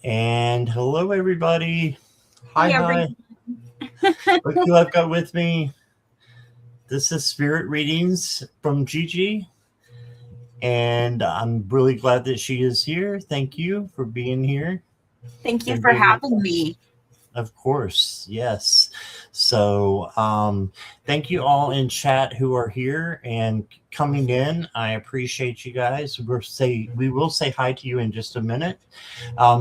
And hello, everybody. Hi, Hey, hi. Look who I've got with me. This is Spirit Readings from Gigi. And I'm really glad that she is here. Thank you for being here thank you and for being, having me. of course, yes. So, thank you all in chat who are here and coming in. I appreciate you guys. We will say hi to you in just a minute.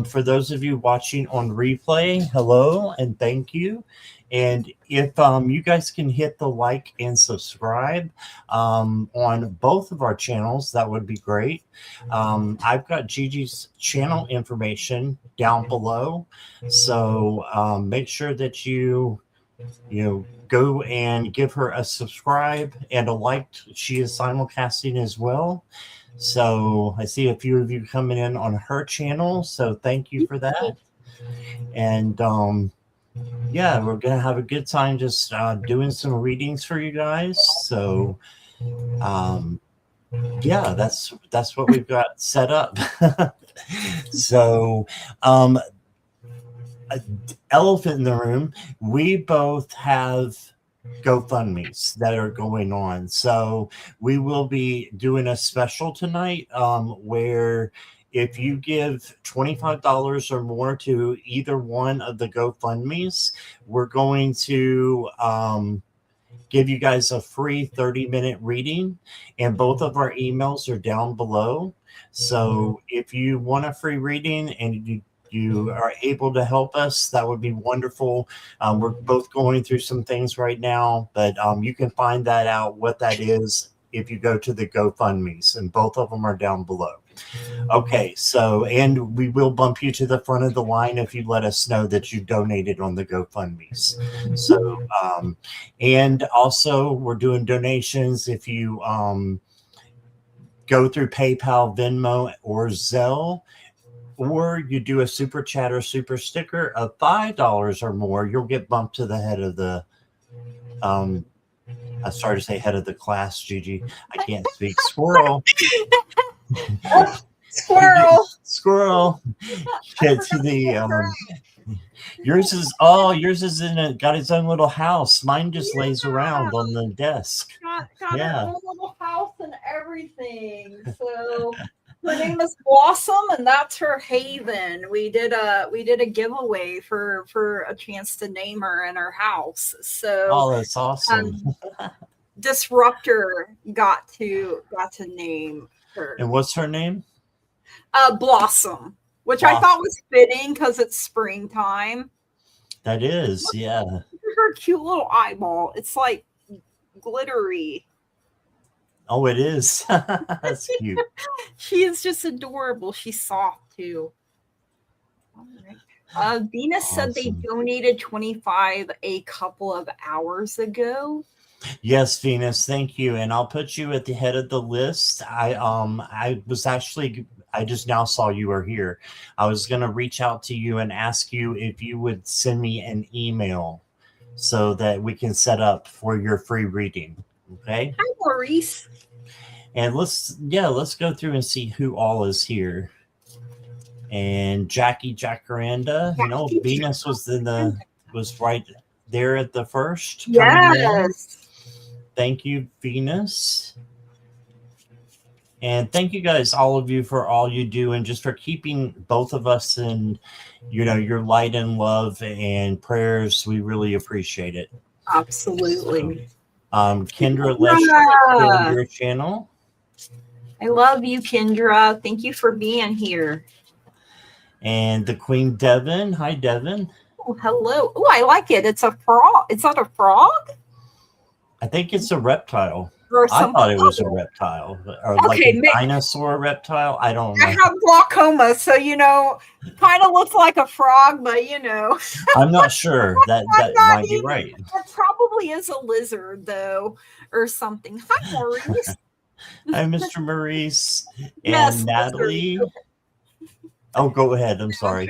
For those of you watching on replay, hello and thank you. And if you guys can hit the like and subscribe on both of our channels, that would be great. I've got Gigi's channel information down below, so make sure that you go and give her a subscribe and a like. She is simulcasting as well. So I see a few of you coming in on her channel. So thank you for that. And yeah, we're gonna have a good time just doing some readings for you guys. So um, yeah, that's what we've got set up. So um, elephant in the room. We both have GoFundMe's that are going on. So we will be doing a special tonight where if you give $25 or more to either one of the GoFundMe's, we're going to give you guys a free 30-minute reading. And both of our emails are down below. So if you want a free reading and you are able to help us, that would be wonderful. We're both going through some things right now, but you can find that out what that is if you go to the GoFundMe's, and both of them are down below. Okay, so and we will bump you to the front of the line if you let us know that you donated on the GoFundMe's. So and also we're doing donations if you go through PayPal, Venmo, or Zelle, or you do a super chat or super sticker of $5 or more, you'll get bumped to the head of the I started to say head of the class, Gigi. I can't speak. Squirrel. Squirrel. Squirrel. I Get to forgot to the get her yours is in it, got its own little house. Mine just lays around on the desk. got her Yeah. own little house and everything. So her name is Blossom, and that's her haven. We did a giveaway for a chance to name her in her house. So Oh, that's awesome. Disruptor got to name her And what's her name? Blossom, which I Blossom. thought was fitting because it's springtime. That is, yeah. Look at her cute little eyeball. It's like glittery. Oh, it is. That's cute. She is just adorable. She's soft too. All right. Venus said they Awesome. donated 25 a couple of hours ago. Yes, Venus, thank you. And I'll put you at the head of the list. I just now saw you were here. I was gonna reach out to you and ask you if you would send me an email so that we can set up for your free reading. Okay. Hi, Maurice. And let's go through and see who all is here. And Jackie Jacaranda. No, Venus was right there at the first coming in. Yes. Thank you, Venus. And thank you guys, all of you, for all you do and just for keeping both of us in, your light and love and prayers. We really appreciate it. Absolutely. So, Kendra Lesher, your channel. I love you, Kendra. Thank you for being here. And the Queen Devon. Hi, Devon. Oh, hello. Oh, I like it. It's a frog. Is that a frog? I think it's a reptile. Or I thought it was a other? reptile or like a dinosaur reptile. I don't know. I have glaucoma, so kind of looks like a frog, but I'm not sure. That might be right. It probably is a lizard, though, or something. Hi, Maurice. Hi, Mr. Maurice and Yes, Natalie. Oh, go ahead. I'm sorry.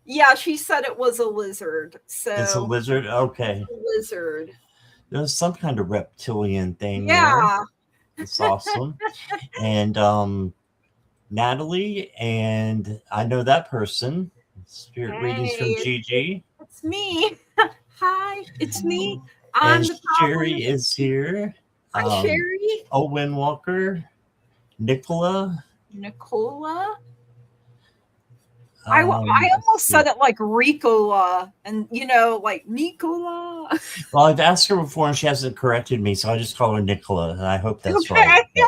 Yeah, she said it was a lizard. So It's a lizard. Okay. It's a lizard. There's some kind of reptilian thing. Yeah. There. It's awesome. And Natalie, and I know that person. Spirit readings from Hey, Gigi. it's me. Hi, it's me. And I'm the problem. Sherry is here. Hi, Sherry. Owen Walker, Nicola. Nicola. I almost Let's see. said it like Ricola, and like Nicola. Well, I've asked her before and she hasn't corrected me, so I just call her Nicola, and I hope that's right. Okay.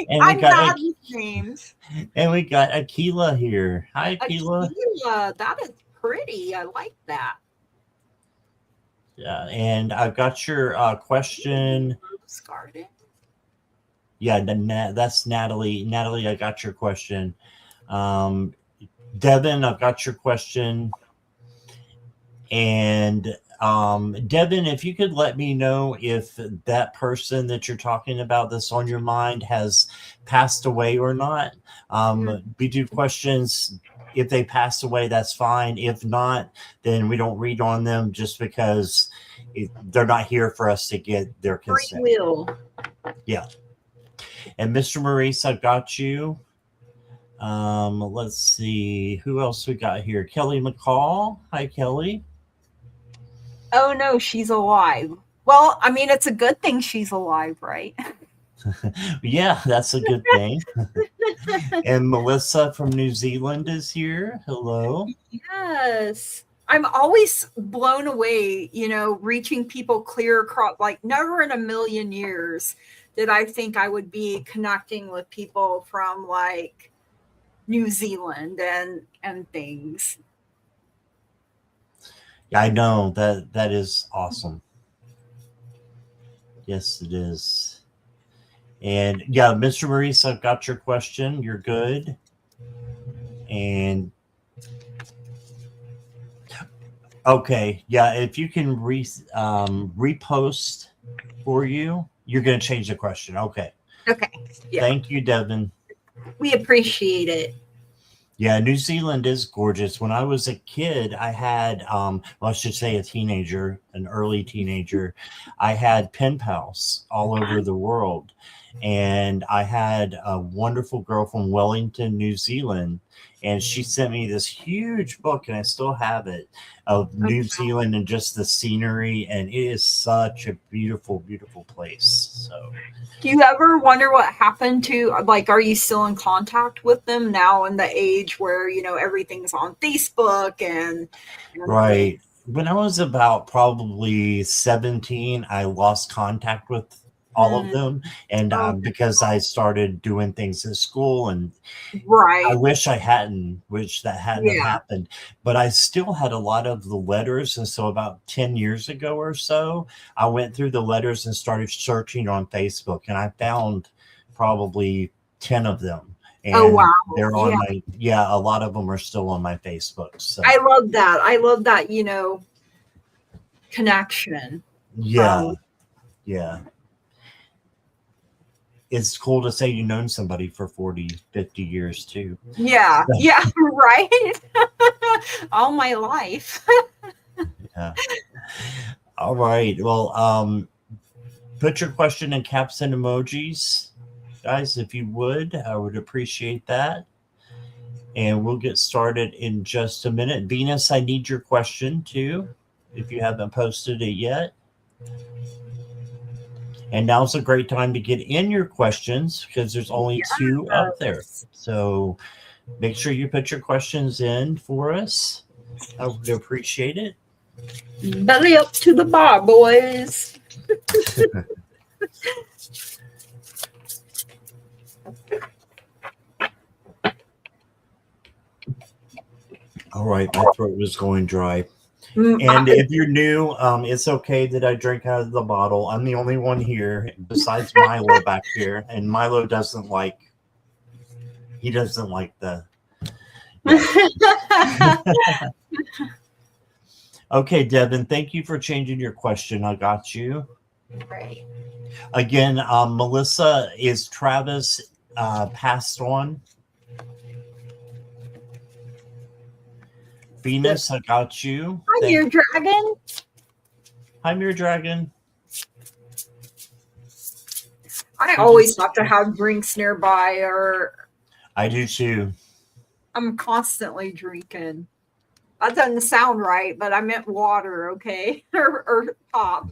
And I'm not with names. and we got Akila here. Hi, Akila. Akila, that is pretty. I like that. Yeah, and I've got your question. Rose garden. Yeah, that's Natalie. Natalie, I got your question. Devin, I've got your question. And Devin, if you could let me know if that person that you're talking about that's on your mind has passed away or not. We do questions. If they pass away, that's fine. If not, then we don't read on them just because they're not here for us to get their consent. Free will. Yeah. And Mr. Maurice, I've got you. Let's see who else we got here. Kelly McCall. Hi, Kelly. Oh no, she's alive. Well, I mean, it's a good thing she's alive, right? Yeah, that's a good thing. And Melissa from New Zealand is here. Hello. Yes. I'm always blown away, reaching people clear across, like never in a million years did I think I would be connecting with people from like New Zealand and things. Yeah, I know that is awesome. Yes, it is. And yeah, Mr. Maurice, I've got your question. You're good. And okay, yeah, if you can repost for you, you're going to change the question. Okay. Okay. Yeah. Thank you, Devin. We appreciate it. Yeah, New Zealand is gorgeous. When I was a kid, I had, well, I should say a teenager, an early teenager, I had pen pals all over the world. And I had a wonderful girl from Wellington, New Zealand. And she sent me this huge book, and I still have it, of New Zealand and just the scenery. And it is such a beautiful, beautiful place. So, do you ever wonder what happened to, like, are you still in contact with them now in the age where, everything's on Facebook and right. When I was about probably 17, I lost contact with all of them, and because I started doing things at school, and right, I wish that hadn't happened, but I still had a lot of the letters. And so about 10 years ago or so, I went through the letters and started searching on Facebook, and I found probably 10 of them. And oh wow, they're on my a lot of them are still on my Facebook. So I love that connection. Yeah. It's cool to say you've known somebody for 40, 50 years too. Yeah, right. All my life. Yeah. All right. Well, put your question in caps and emojis, guys, if you would. I would appreciate that. And we'll get started in just a minute. Venus, I need your question too, if you haven't posted it yet. And now's a great time to get in your questions because there's only 2 up there. So make sure you put your questions in for us. I would appreciate it. Belly up to the bar, boys. All right, my throat was going dry. And if you're new, it's okay that I drink out of the bottle. I'm the only one here besides Milo back here, and Milo doesn't like the. Yeah. Okay, Devin, thank you for changing your question. I got you. Right. Again, Melissa, is Travis passed on? Venus, I got you. Hi, Mirror Dragon. Hi, Mirror Dragon. I always have to have drinks nearby, or I do too. I'm constantly drinking. That doesn't sound right, but I meant water, okay? Or pop.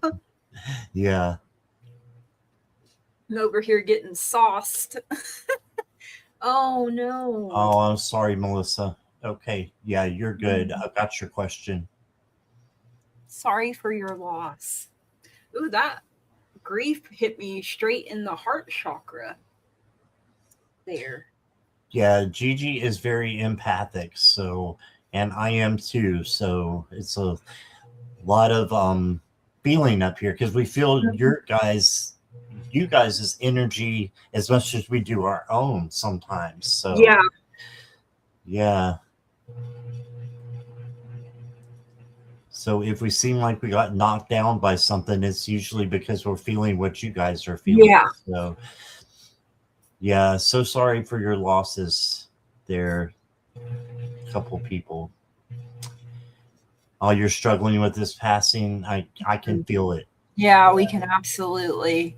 Yeah. I'm over here getting sauced. Oh no. Oh, I'm sorry, Melissa. Okay. Yeah, you're good. I got your question. Sorry for your loss. Ooh, that grief hit me straight in the heart chakra there. Yeah, Gigi is very empathic, so and I am too. So it's a lot of feeling up here because we feel you guys' energy as much as we do our own sometimes. So Yeah. yeah. So if we seem like we got knocked down by something, it's usually because we're feeling what you guys are feeling. Yeah. So yeah, so sorry for your losses there, couple people. Oh, you're struggling with this passing. I can feel it. Yeah, we can absolutely.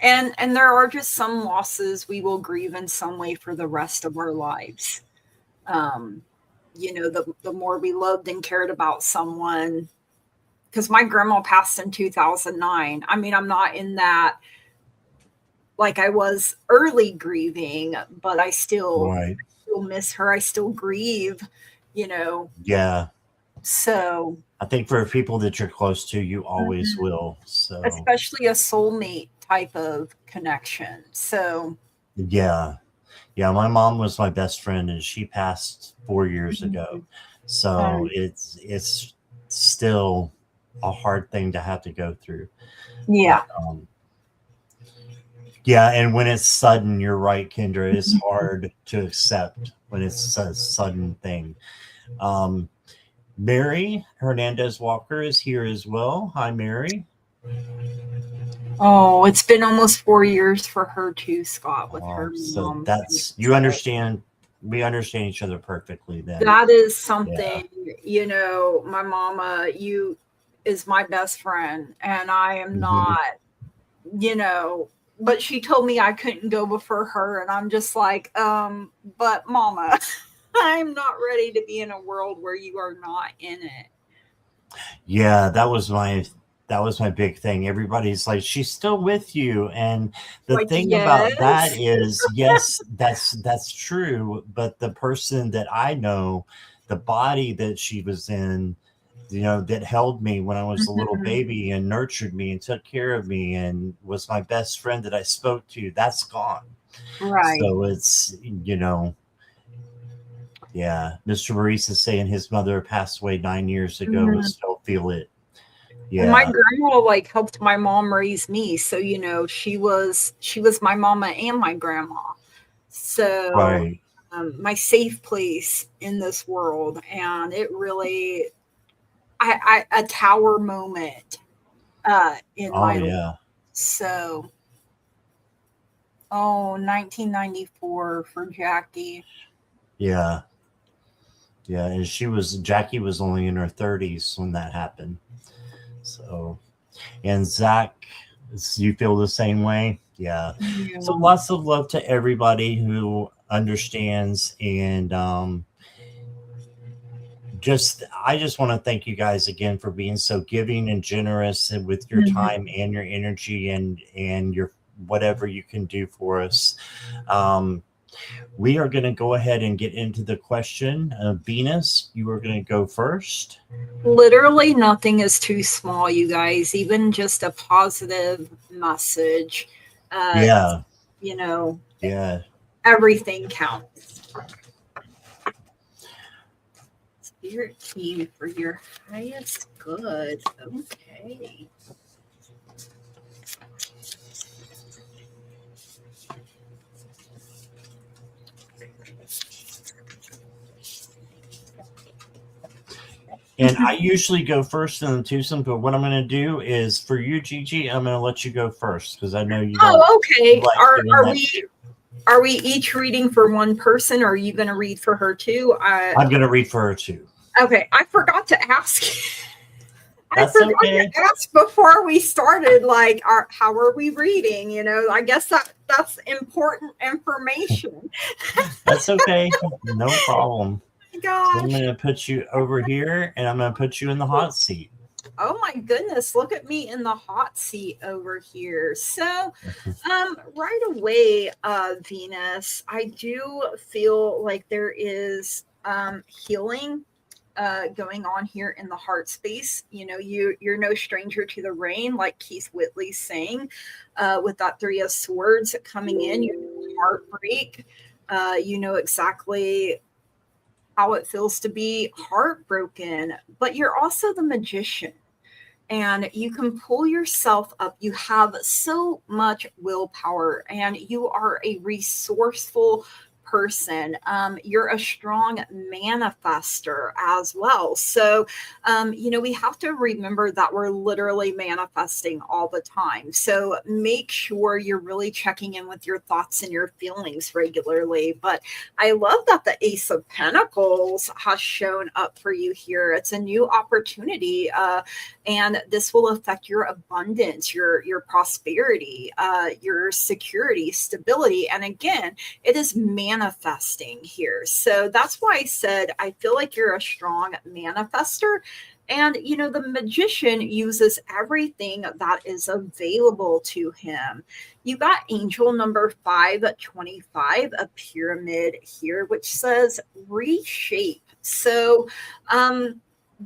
And there are just some losses we will grieve in some way for the rest of our lives. Um, the more we loved and cared about someone, because my grandma passed in 2009. I mean, I'm not in that like I was early grieving, but I still Right. miss her. I still grieve, you know. Yeah. So I think for people that you're close to, you always will. So especially a soulmate type of connection. So yeah. Yeah, my mom was my best friend and she passed 4 years ago. So it's still a hard thing to have to go through. yeah. But, yeah, and when it's sudden, you're right, Kendra. It's hard to accept when it's a sudden thing. Um, Mary Hernandez Walker is here as well. Hi, Mary. Oh, it's been almost 4 years for her too, Scott, with her So mom. that's you understand. We understand each other perfectly. Then That is something, my mama, is my best friend, and I am not, but she told me I couldn't go before her, and I'm just like, but mama, I'm not ready to be in a world where you are not in it. Yeah, that was my big thing. Everybody's like, she's still with you, and the Like, thing about that is, yes, that's true. But the person that I know, the body that she was in, that held me when I was a little baby and nurtured me and took care of me and was my best friend that I spoke to, that's gone. Right. So it's yeah. Mr. Maurice is saying his mother passed away 9 years ago and still feel it. Yeah. And my grandma helped my mom raise me. So, she was my mama and my grandma. So Right. My safe place in this world. And it really a tower moment in my life. So 1994 for Jackie. Yeah. Yeah. And Jackie was only in her 30s when that happened. So, and Zach, you feel the same way? Yeah. So lots of love to everybody who understands. And I just want to thank you guys again for being so giving and generous and with your time and your energy and your whatever you can do for us. We are going to go ahead and get into the question. Venus, you are going to go first. Literally nothing is too small, you guys. Even just a positive message. Yeah. Everything counts. Spirit team for your highest good. Okay. And I usually go first in the twosome, but what I'm going to do is for you, Gigi, I'm going to let you go first because I know you. Okay. Are we each reading for one person, or are you going to read for her too? I'm going to read for her too. Okay, I forgot to ask. I That's forgot okay. to ask before we started, like, how are we reading? You know, I guess that's important information. That's okay. No problem. Oh my So I'm gosh. going to put you over here and I'm going to put you in the hot seat. Oh my goodness, look at me in the hot seat over here. So, right away, Venus, I do feel like there is healing going on here in the heart space. You know, you're no stranger to the rain, like Keith Whitley's saying, with that Three of Swords coming in, you heartbreak. You know exactly how it feels to be heartbroken, but you're also the magician and you can pull yourself up. You have so much willpower and you are a resourceful person. You're a strong manifester as well. So, you know, we have to remember that we're literally manifesting all the time. So make sure you're really checking in with your thoughts and your feelings regularly. But I love that the Ace of Pentacles has shown up for you here. It's a new opportunity. And this will affect your abundance, your prosperity, your security, stability. And again, it is manifesting here. So that's why I said I feel like you're a strong manifester. And, you know, the magician uses everything that is available to him. You got angel number 525, a pyramid here, which says reshape. So,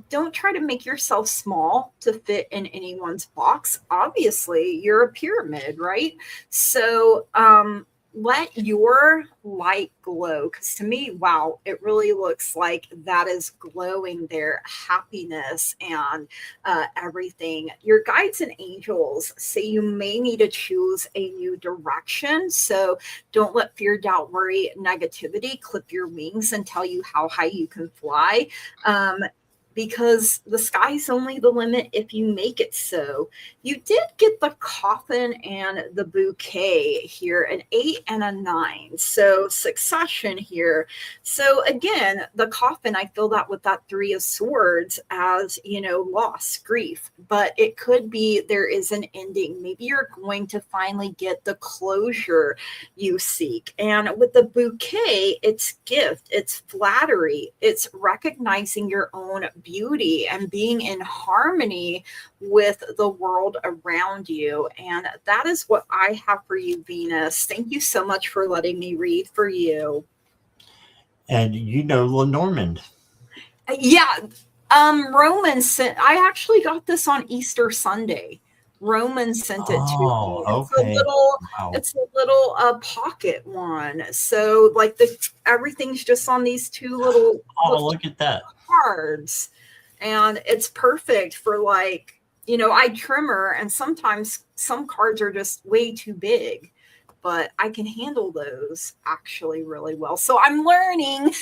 don't try to make yourself small to fit in anyone's box. Obviously, you're a pyramid, right? So, let your light glow, because to me, wow, it really looks like that is glowing there. Happiness and everything. Your guides and angels say you may need to choose a new direction. So don't let fear, doubt, worry, negativity clip your wings and tell you how high you can fly. Because the sky's only the limit if you make it so. You did get the coffin and the bouquet here, an 8 and a 9. So succession here. So again, the coffin, I feel that with that 3 of Swords as, you know, loss, grief, but it could be there is an ending. Maybe you're going to finally get the closure you seek. And with the bouquet, it's gift, it's flattery, it's recognizing your own beauty and being in harmony with the world around you. And that is what I have for you, Venus. Thank you so much for letting me read for you. And you know Lenormand. Yeah. Roman sent, I actually got this on Easter Sunday. Roman sent it to me. Okay. Wow. It's a little pocket one. So like everything's just on these two little Look at that. cards. And it's perfect for, like, you know, I trimmer and sometimes some cards are just way too big, but I can handle those actually really well. So I'm learning.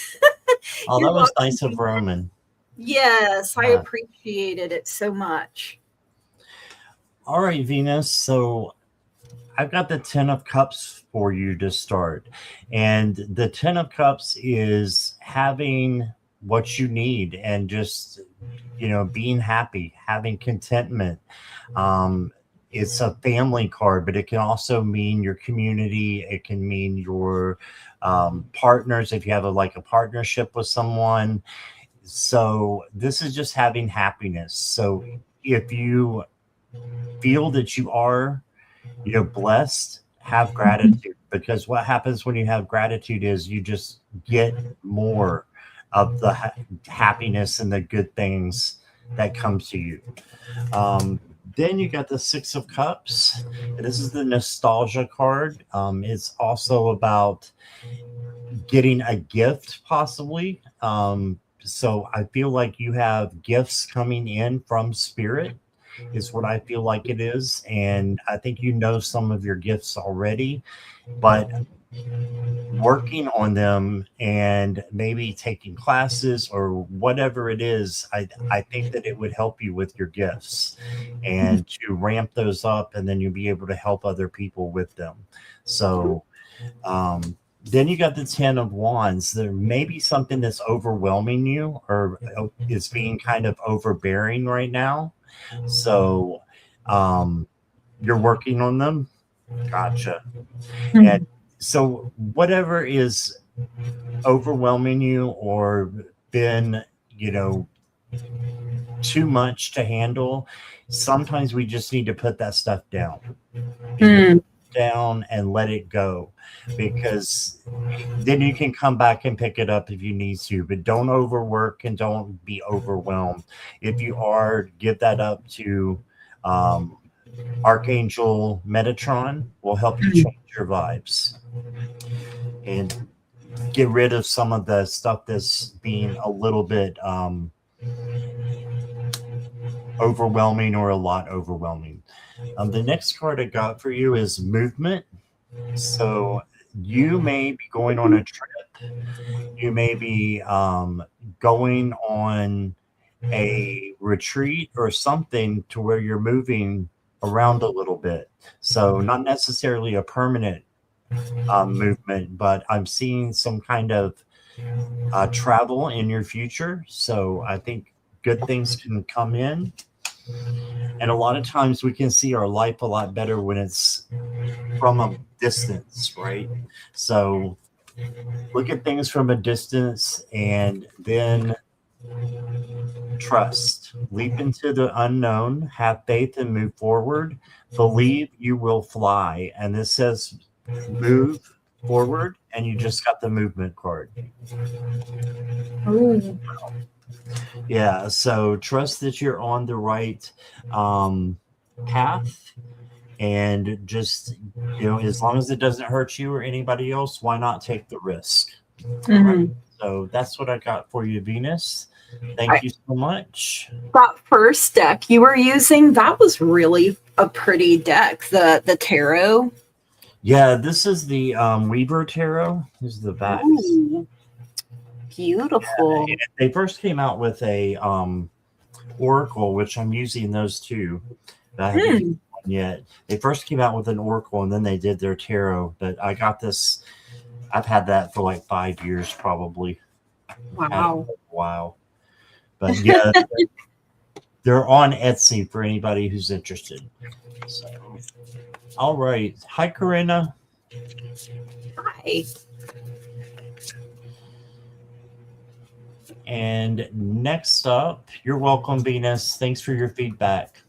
Oh, that was nice of Roman. Yes, I appreciated it so much. All right, Venus. So I've got the 10 of Cups for you to start. And the 10 of Cups is having what you need and just, you know, being happy, having contentment. It's a family card, but it can also mean your community. It can mean your partners if you have like a partnership with someone. So this is just having happiness. So if you feel that you are, you know, blessed, have gratitude, because what happens when you have gratitude is you just get more of the happiness and the good things that comes to you. Then you got the 6 of Cups. This is the nostalgia card. It's also about getting a gift, possibly. So I feel like you have gifts coming in from spirit, is what I feel like it is. And I think you know some of your gifts already, but working on them and maybe taking classes or whatever it is, I think that it would help you with your gifts and to ramp those up, and then you'll be able to help other people with them. So then you got the 10 of Wands. There may be something that's overwhelming you or is being kind of overbearing right now. So you're working on them. Gotcha. And Mhm. so whatever is overwhelming you or been, you know, too much to handle, sometimes we just need to put that stuff down. You need to put Mm. it down and let it go, because then you can come back and pick it up if you need to, but don't overwork and don't be overwhelmed. If you are, give that up to um, Archangel Metatron. Will help you change your vibes and get rid of some of the stuff that's being a little bit overwhelming or a lot overwhelming. The next card I got for you is movement. So you may be going on a trip. You may be going on a retreat or something to where you're moving around a little bit. So not necessarily a permanent movement, but I'm seeing some kind of travel in your future. So I think good things can come in. And a lot of times we can see our life a lot better when it's from a distance, right? So look at things from a distance and then trust. Leap into the unknown, have faith and move forward. Believe you will fly. And this says move forward, and you just got the movement card. Ooh. Yeah, so trust that you're on the right path, and just, you know, as long as it doesn't hurt you or anybody else, why not take the risk? All right. Mhm. So that's what I got for you, Venus. I, Thank you so much. that first deck you were using, that was really a pretty deck. The tarot. Yeah, this is the Weaver Tarot. This is the back. Ooh, beautiful. They first came out with a Oracle, which I'm using those too. But I haven't used Hmm. one yet. They first came out with an Oracle, and then they did their tarot. But I got this. I've had that for like 5 years, probably. Had it Wow. for a while. But yeah, they're on Etsy for anybody who's interested. So, all right. Hi, Corinna. Hi. And next up, you're welcome, Venus. Thanks for your feedback.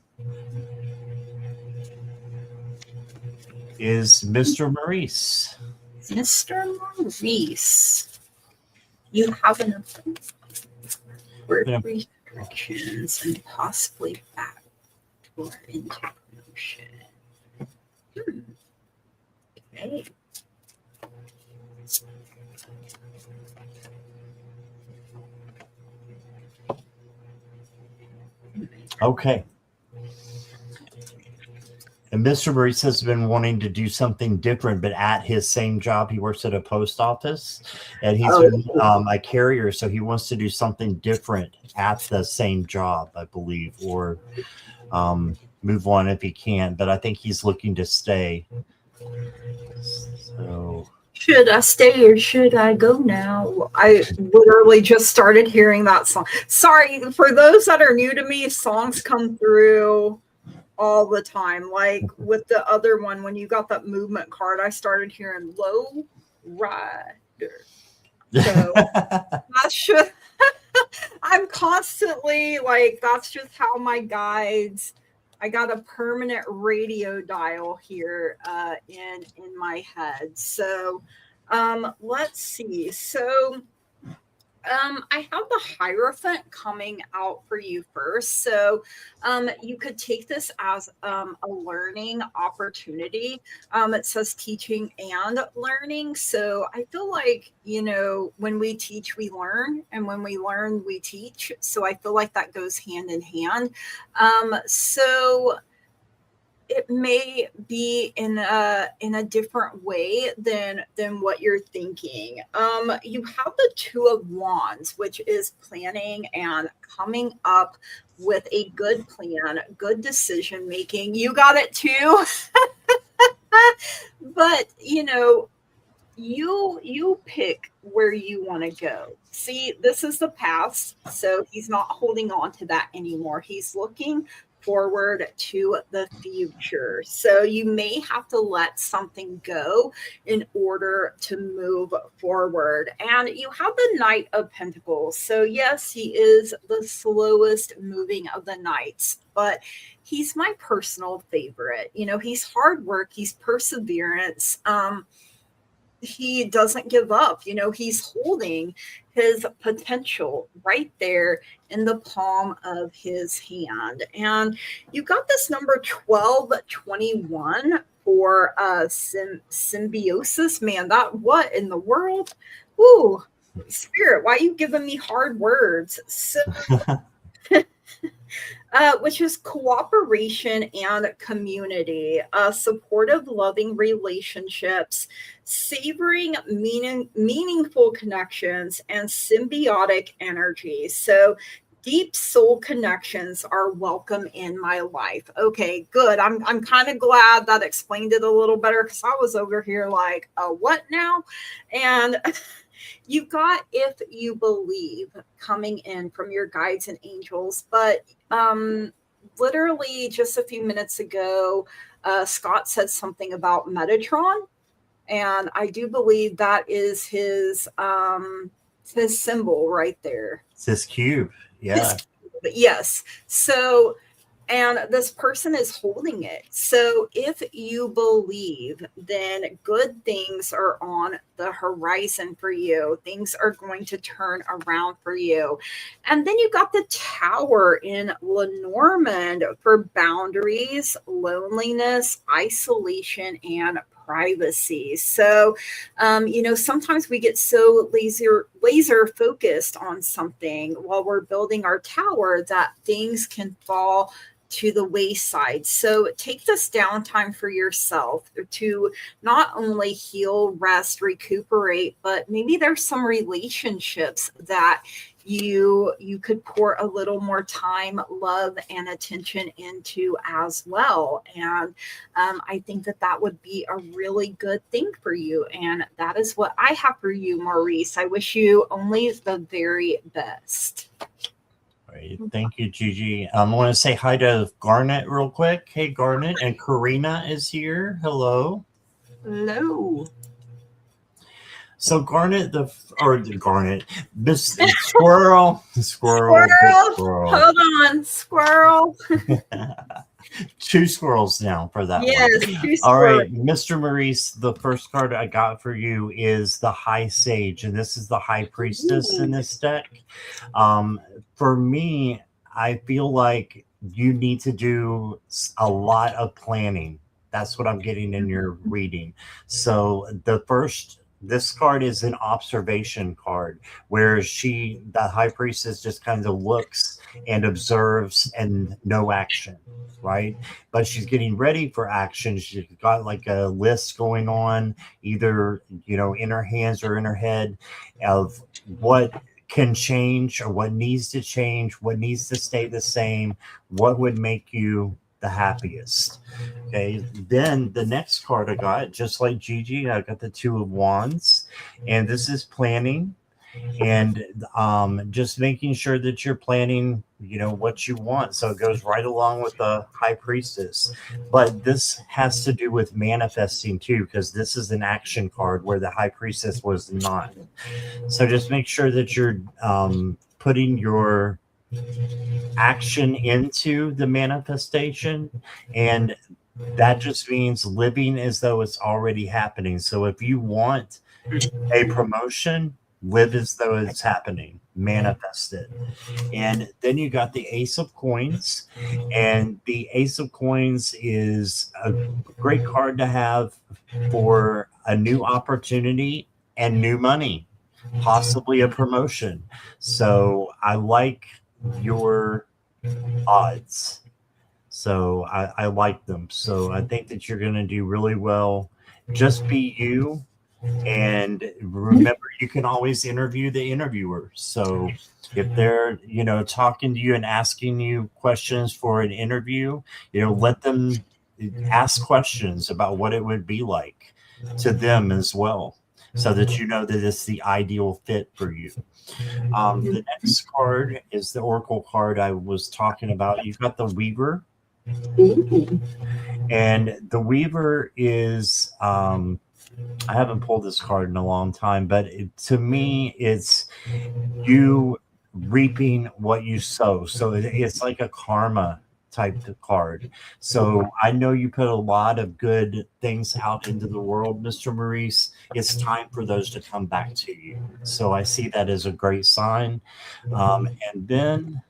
Is Mr. Maurice. Mr. Maurice. You have an for Yeah. 3 directions and possibly back or into promotion. Okay. Okay. And Mr. Maurice has been wanting to do something different, but at his same job, he works at a post office, and he's been a carrier, so he wants to do something different at the same job, I believe, or move on if he can. But I think he's looking to stay. So, Should I stay or should I go now? I literally just started hearing that song. Sorry, for those that are new to me, songs come through all the time. Like with the other one, when you got that movement card, I started hearing Low Rider. So that's just, I'm constantly like, that's just how my guides. I got a permanent radio dial here in my head. So let's see. So I have the Hierophant coming out for you first. So you could take this as a learning opportunity. It says teaching and learning. So I feel like, you know, when we teach, we learn. And when we learn, we teach. So I feel like that goes hand in hand. So it may be in a different way than what you're thinking. You have the Two of Wands, which is planning and coming up with a good plan, good decision making. You got it too. But you know, you pick where you want to go. See, this is the past, so he's not holding on to that anymore. He's looking forward to the future. So you may have to let something go in order to move forward. And you have the Knight of Pentacles. So yes, he is the slowest moving of the knights, but he's my personal favorite. You know, he's hard work, he's perseverance. He doesn't give up. You know, he's holding his potential right there in the palm of his hand. And you got this number 1221 for symbiosis. Man, that what in the world? Ooh, Spirit, why are you giving me hard words? So which is cooperation and community, supportive, loving relationships, savoring meaningful connections, and symbiotic energy. So deep soul connections are welcome in my life. Okay, good. I'm kind of glad that explained it a little better, because I was over here like, what now? And you got if you believe coming in from your guides and angels, but literally just a few minutes ago, Scott said something about Metatron, and I do believe that is his symbol right there. It's his cube. Yeah. Yes. So, and this person is holding it. So if you believe, then good things are on the horizon for you. Things are going to turn around for you. And then you got the Tower in Lenormand for boundaries, loneliness, isolation, and privacy. So, you know, sometimes we get so laser focused on something while we're building our tower that things can fall to the wayside. So take this downtime for yourself to not only heal, rest, recuperate, but maybe there's some relationships that you could pour a little more time, love, and attention into as well. And I think that would be a really good thing for you. And that is what I have for you, Maurice. I wish you only the very best. Right. Thank you, Gigi. I want to say hi to Garnet real quick. Hey, Garnet. And Karina is here. Hello. Hello. So Garnet, Miss Squirrel. Squirrel. Hold on, Squirrel. 2 squirrels now for that yes, one. All right, Mr. Maurice, the first card I got for you is the High Sage, and this is the High Priestess in this deck. For me, I feel like you need to do a lot of planning. That's what I'm getting in your reading. So this card is an observation card where the High Priestess just kind of looks and observes and no action, right? But she's getting ready for action. She's got like a list going on, either, you know, in her hands or in her head, of what can change or what needs to change, what needs to stay the same, what would make you the happiest. Okay, then the next card I got, just like Gigi, I got the 2 of Wands, and this is planning and just making sure that you're planning, you know, what you want. So it goes right along with the High Priestess, but this has to do with manifesting too, because this is an action card where the High Priestess was not. So just make sure that you're putting your action into the manifestation, and that just means living as though it's already happening. So if you want a promotion, live as though it's happening, manifest it. And then you got the Ace of Coins, and the Ace of Coins is a great card to have for a new opportunity and new money, possibly a promotion. So I like your odds. So I like them. So I think that you're going to do really well. Just be you. And remember, you can always interview the interviewer. So if they're, you know, talking to you and asking you questions for an interview, you know, let them ask questions about what it would be like to them as well, so that you know that it's the ideal fit for you. The next card is the Oracle card I was talking about. You've got the Weaver, Ooh. And the Weaver is, I haven't pulled this card in a long time, but to me, it's you reaping what you sow. So it's like a karma type of card. So I know you put a lot of good things out into the world, Mr. Maurice. It's time for those to come back to you. So I see that as a great sign. And then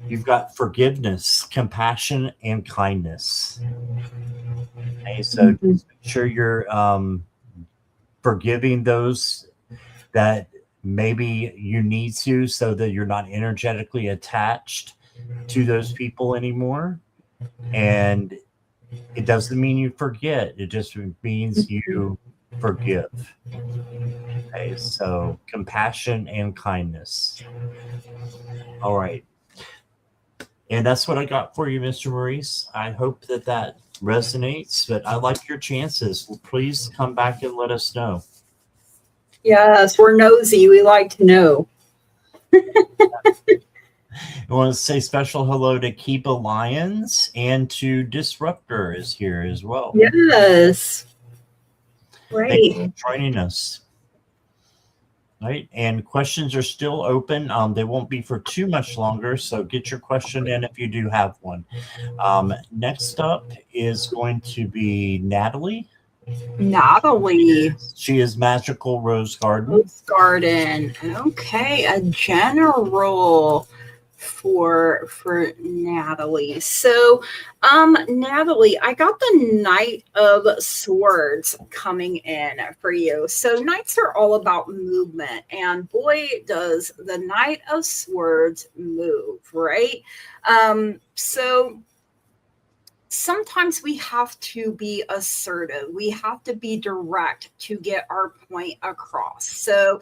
you've got forgiveness, compassion, and kindness. Okay, so just make sure you're forgiving those that maybe you need to, so that you're not energetically attached to those people anymore. And it doesn't mean you forget, it just means you forgive. Okay, so compassion and kindness. All right. And that's what I got for you, Mr. Maurice. I hope that that resonates, but I like your chances. Please come back and let us know. Yes, we're nosy. We like to know. I want to say special hello to Keep Lions, and to Disruptor is here as well. Yes. Thank you Right. for joining us. Right, and questions are still open. They won't be for too much longer, so get your question in if you do have one. Next up is going to be Natalie. Natalie. She is Magical Rose Garden. Rose Garden. Okay, a general for Natalie. So, Natalie, I got the Knight of Swords coming in for you. So knights are all about movement, and boy, does the Knight of Swords move, right? So sometimes we have to be assertive. We have to be direct to get our point across. So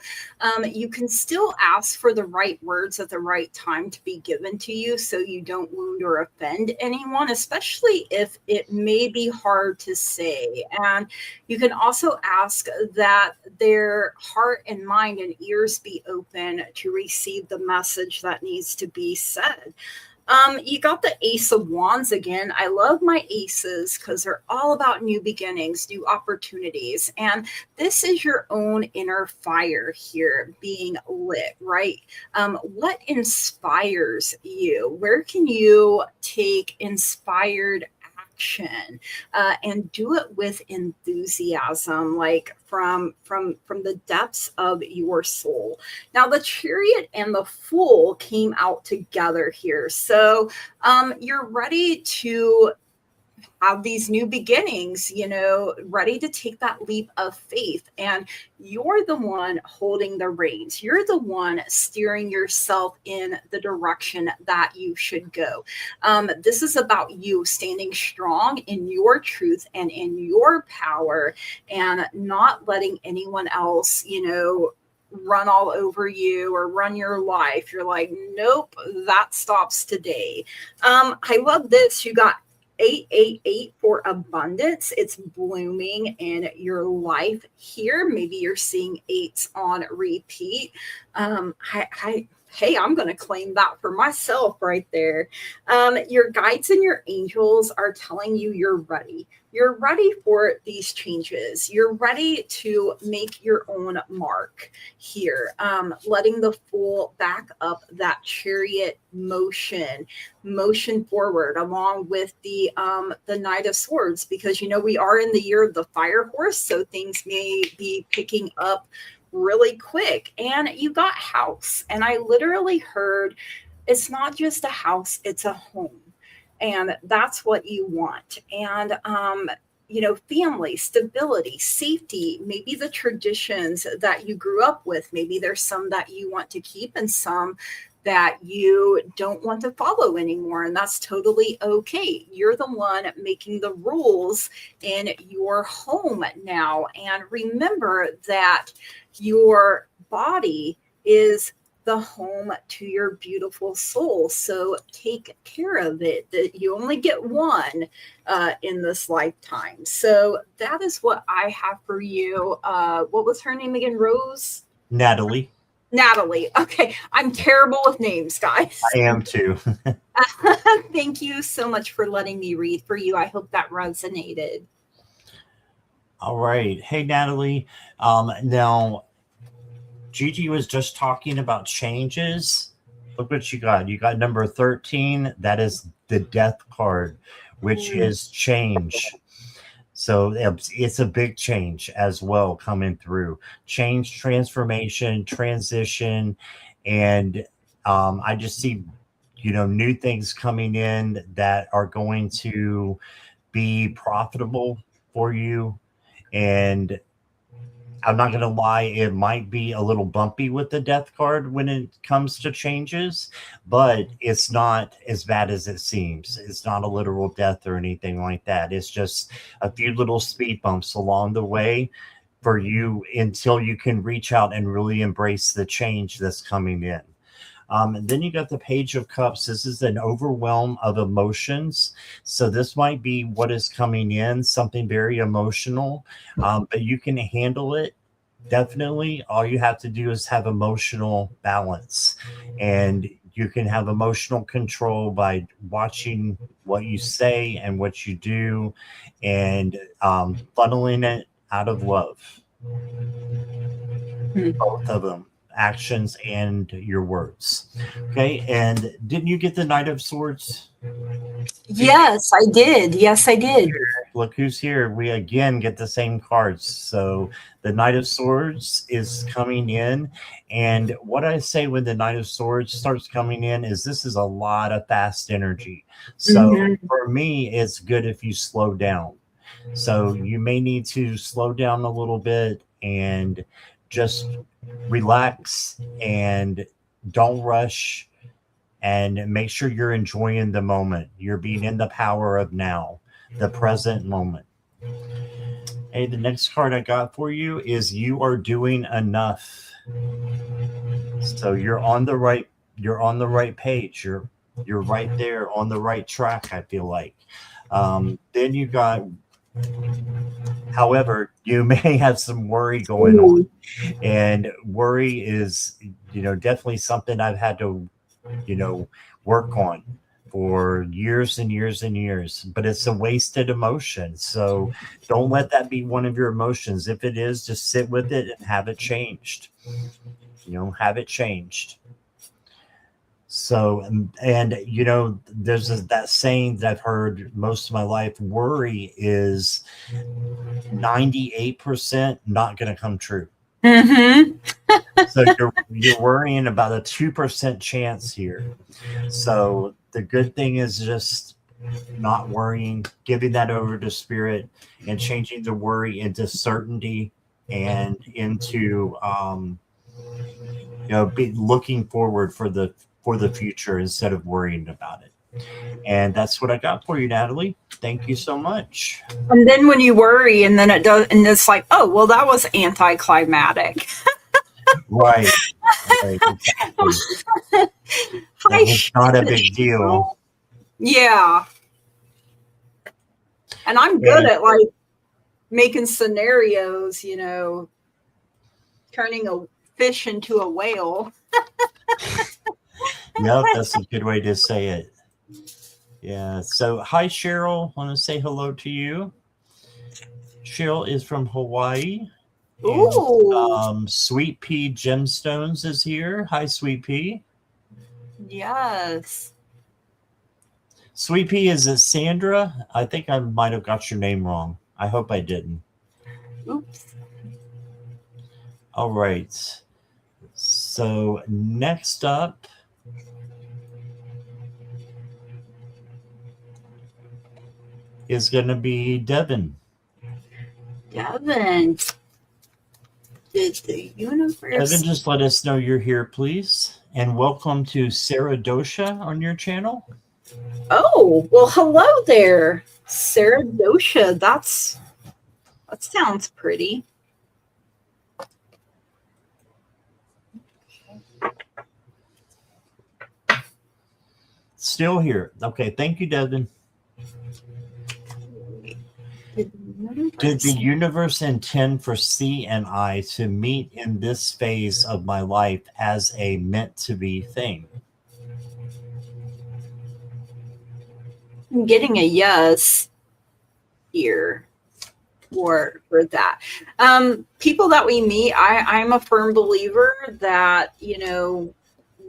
you can still ask for the right words at the right time to be given to you, so you don't wound or offend anyone, especially if it may be hard to say. And you can also ask that their heart and mind and ears be open to receive the message that needs to be said. You got the Ace of Wands again. I love my aces because they're all about new beginnings, new opportunities. And this is your own inner fire here being lit, right? What inspires you? Where can you take inspired action and do it with enthusiasm, like from the depths of your soul? Now the Chariot and the Fool came out together here, so you're ready to have these new beginnings, ready to take that leap of faith. And you're the one holding the reins. You're the one steering yourself in the direction that you should go. This is about you standing strong in your truth and in your power, and not letting anyone else, run all over you or run your life. You're like, nope, that stops today. I love this. You got 888 for abundance. It's blooming in your life here. Maybe you're seeing eights on repeat. Hey, I'm going to claim that for myself right there. Your guides and your angels are telling you you're ready. You're ready for these changes. You're ready to make your own mark here. Letting the Fool back up that Chariot motion forward, along with the Knight of Swords, because we are in the year of the Fire Horse, so things may be picking up really quick. And you got house, and I literally heard it's not just a house, it's a home, and that's what you want. And family, stability, safety, maybe the traditions that you grew up with, maybe there's some that you want to keep and some that you don't want to follow anymore, and that's totally okay. You're the one making the rules in your home now. And remember that your body is the home to your beautiful soul, so take care of it. That you only get one in this lifetime. So that is what I have for you. What was her name again? Rose? Natalie. Natalie. Okay. I'm terrible with names, guys. I am too. Thank you so much for letting me read for you. I hope that resonated. All right. Hey, Natalie. Now, Gigi was just talking about changes. Look what you got. You got number 13. That is the death card, which is change. So it's a big change as well coming through. Change, transformation, transition. And I just see, new things coming in that are going to be profitable for you. And I'm not going to lie, it might be a little bumpy with the death card when it comes to changes, but it's not as bad as it seems. It's not a literal death or anything like that. It's just a few little speed bumps along the way for you until you can reach out and really embrace the change that's coming in. And then you got the Page of Cups. This is an overwhelm of emotions. So this might be what is coming in, something very emotional, but you can handle it. Definitely. All you have to do is have emotional balance, and you can have emotional control by watching what you say and what you do, and funneling it out of love. Both of them, actions and your words. Okay. And didn't you get the Knight of Swords? Yes, I did. Yes, I did. Look who's here. We again get the same cards. So the Knight of Swords is coming in. And what I say when the Knight of Swords starts coming in is this is a lot of fast energy. So for me, it's good if you slow down. So you may need to slow down a little bit and just relax and don't rush, and make sure you're enjoying the moment. You're being in the power of now, the present moment. Hey, the next card I got for you is you are doing enough. So you're on the right page. You're right there on the right track, I feel like. Then you got, however, you may have some worry going on. And worry is, definitely something I've had to, work on for years and years and years, but it's a wasted emotion. So don't let that be one of your emotions. If it is, just sit with it and have it changed. Have it changed. So, and there's that saying that I've heard most of my life: worry is 98% not going to come true. So you're worrying about a 2% chance here. So the good thing is just not worrying, giving that over to spirit, and changing the worry into certainty and into be looking forward for the future instead of worrying about it. And that's what I got for you, Natalie. Thank you so much. And then when you worry, and then it does, and it's like, oh, well, that was anticlimactic. Right. Exactly. It's not a big deal. Yeah. And I'm good at like making scenarios, turning a fish into a whale. Yep, that's a good way to say it. Yeah. So hi, Cheryl. Want to say hello to you. Cheryl is from Hawaii. And, Sweet Pea Gemstones is here. Hi, Sweet Pea. Yes. Sweet Pea, is it Sandra? I think I might have got your name wrong. I hope I didn't. Oops. All right. So next up is going to be Devin. Devin. Did the universe... Devin, just let us know you're here, please. And welcome to Sarah Dosha on your channel. Oh, well, hello there, Sarah Dosha. That sounds pretty. Still here. Okay, thank you, Devin. Did the universe intend for C and I to meet in this phase of my life as a meant to be thing? I'm getting a yes here for that. People that we meet, I'm a firm believer that,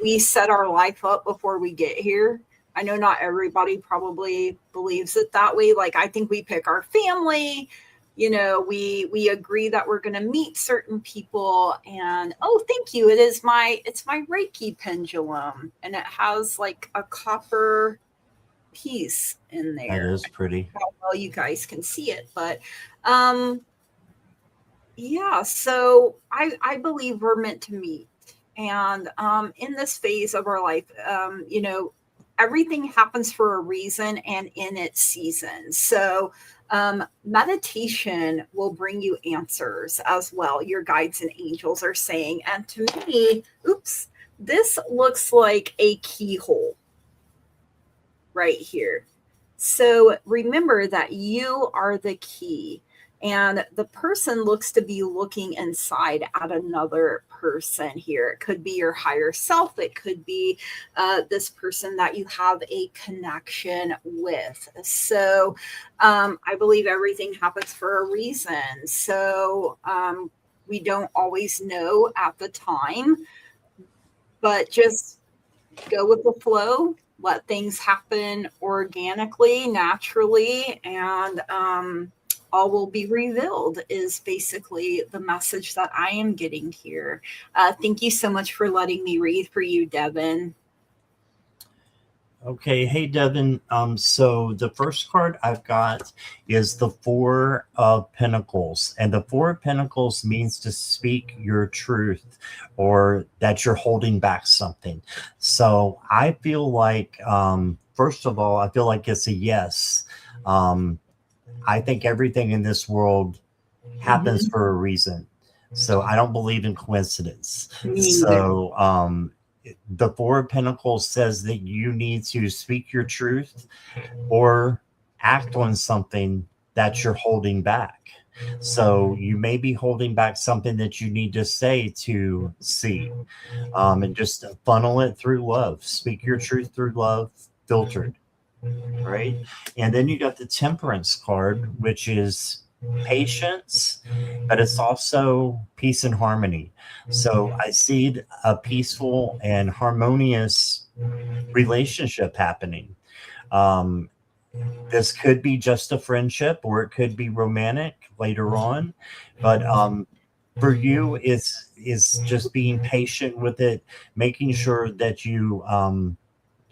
we set our life up before we get here. I know not everybody probably believes it that way. Like, I think we pick our family, we agree that we're going to meet certain people. And oh, thank you. It's my Reiki pendulum, and it has like a copper piece in That there. is pretty. How well you guys can see it, but yeah, so I believe we're meant to meet. And in this phase of our life, everything happens for a reason and in its season. So meditation will bring you answers as well. Your guides and angels are saying. And to me, this looks like a keyhole right here. So remember that you are the key, and the person looks to be looking inside at another person here. It could be your higher self. It could be this person that you have a connection with. So I believe everything happens for a reason. So we don't always know at the time, but just go with the flow. Let things happen organically, naturally, and all will be revealed is basically the message that I am getting here. Thank you so much for letting me read for you, Devin. Okay, hey Devin. So the first card I've got is the Four of Pentacles, and the Four of Pentacles means to speak your truth, or that you're holding back something. So I feel like, first of all, I feel like it's a yes. I think everything in this world happens for a reason. So I don't believe in coincidence. So the Four of Pentacles says that you need to speak your truth or act on something that you're holding back. So you may be holding back something that you need to say to see, and just funnel it through love. Speak your truth through love, filtered, right? And then you got the Temperance card, which is patience, but it's also peace and harmony. So I see a peaceful and harmonious relationship happening. This could be just a friendship, or it could be romantic later on, but for you, it's just being patient with it, making sure that you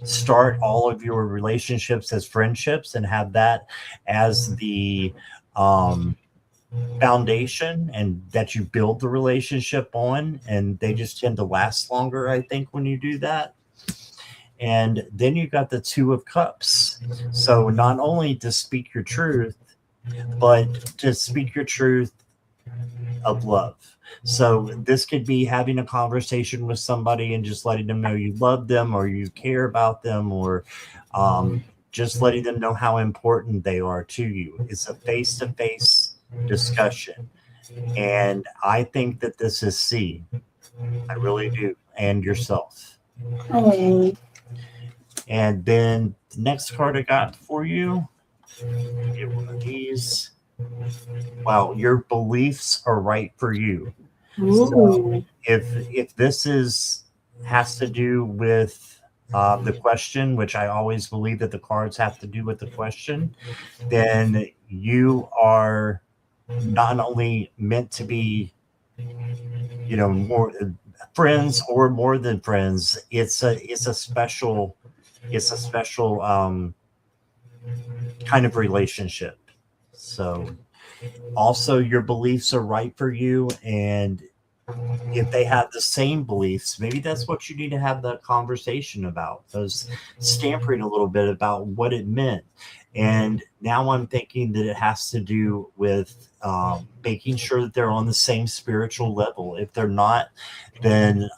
start all of your relationships as friendships and have that as the foundation, and that you build the relationship on, and they just tend to last longer, I think, when you do that. And then you got the Two of Cups. So not only to speak your truth, but to speak your truth of love. So this could be having a conversation with somebody and just letting them know you love them, or you care about them, or just letting them know how important they are to you. It's a face-to-face discussion. And I think that this is C. I really do. And yourself. Oh. And then the next card I got for you, get one of these. Wow, your beliefs are right for you. So if this has to do with the question, which I always believe that the cards have to do with the question, then you are not only meant to be, more friends, or more than friends. It's a special kind of relationship. So also your beliefs are right for you, and if they have the same beliefs, maybe that's what you need to have the conversation about. Those stampering a little bit about what it meant. And now I'm thinking that it has to do with making sure that they're on the same spiritual level. If they're not, then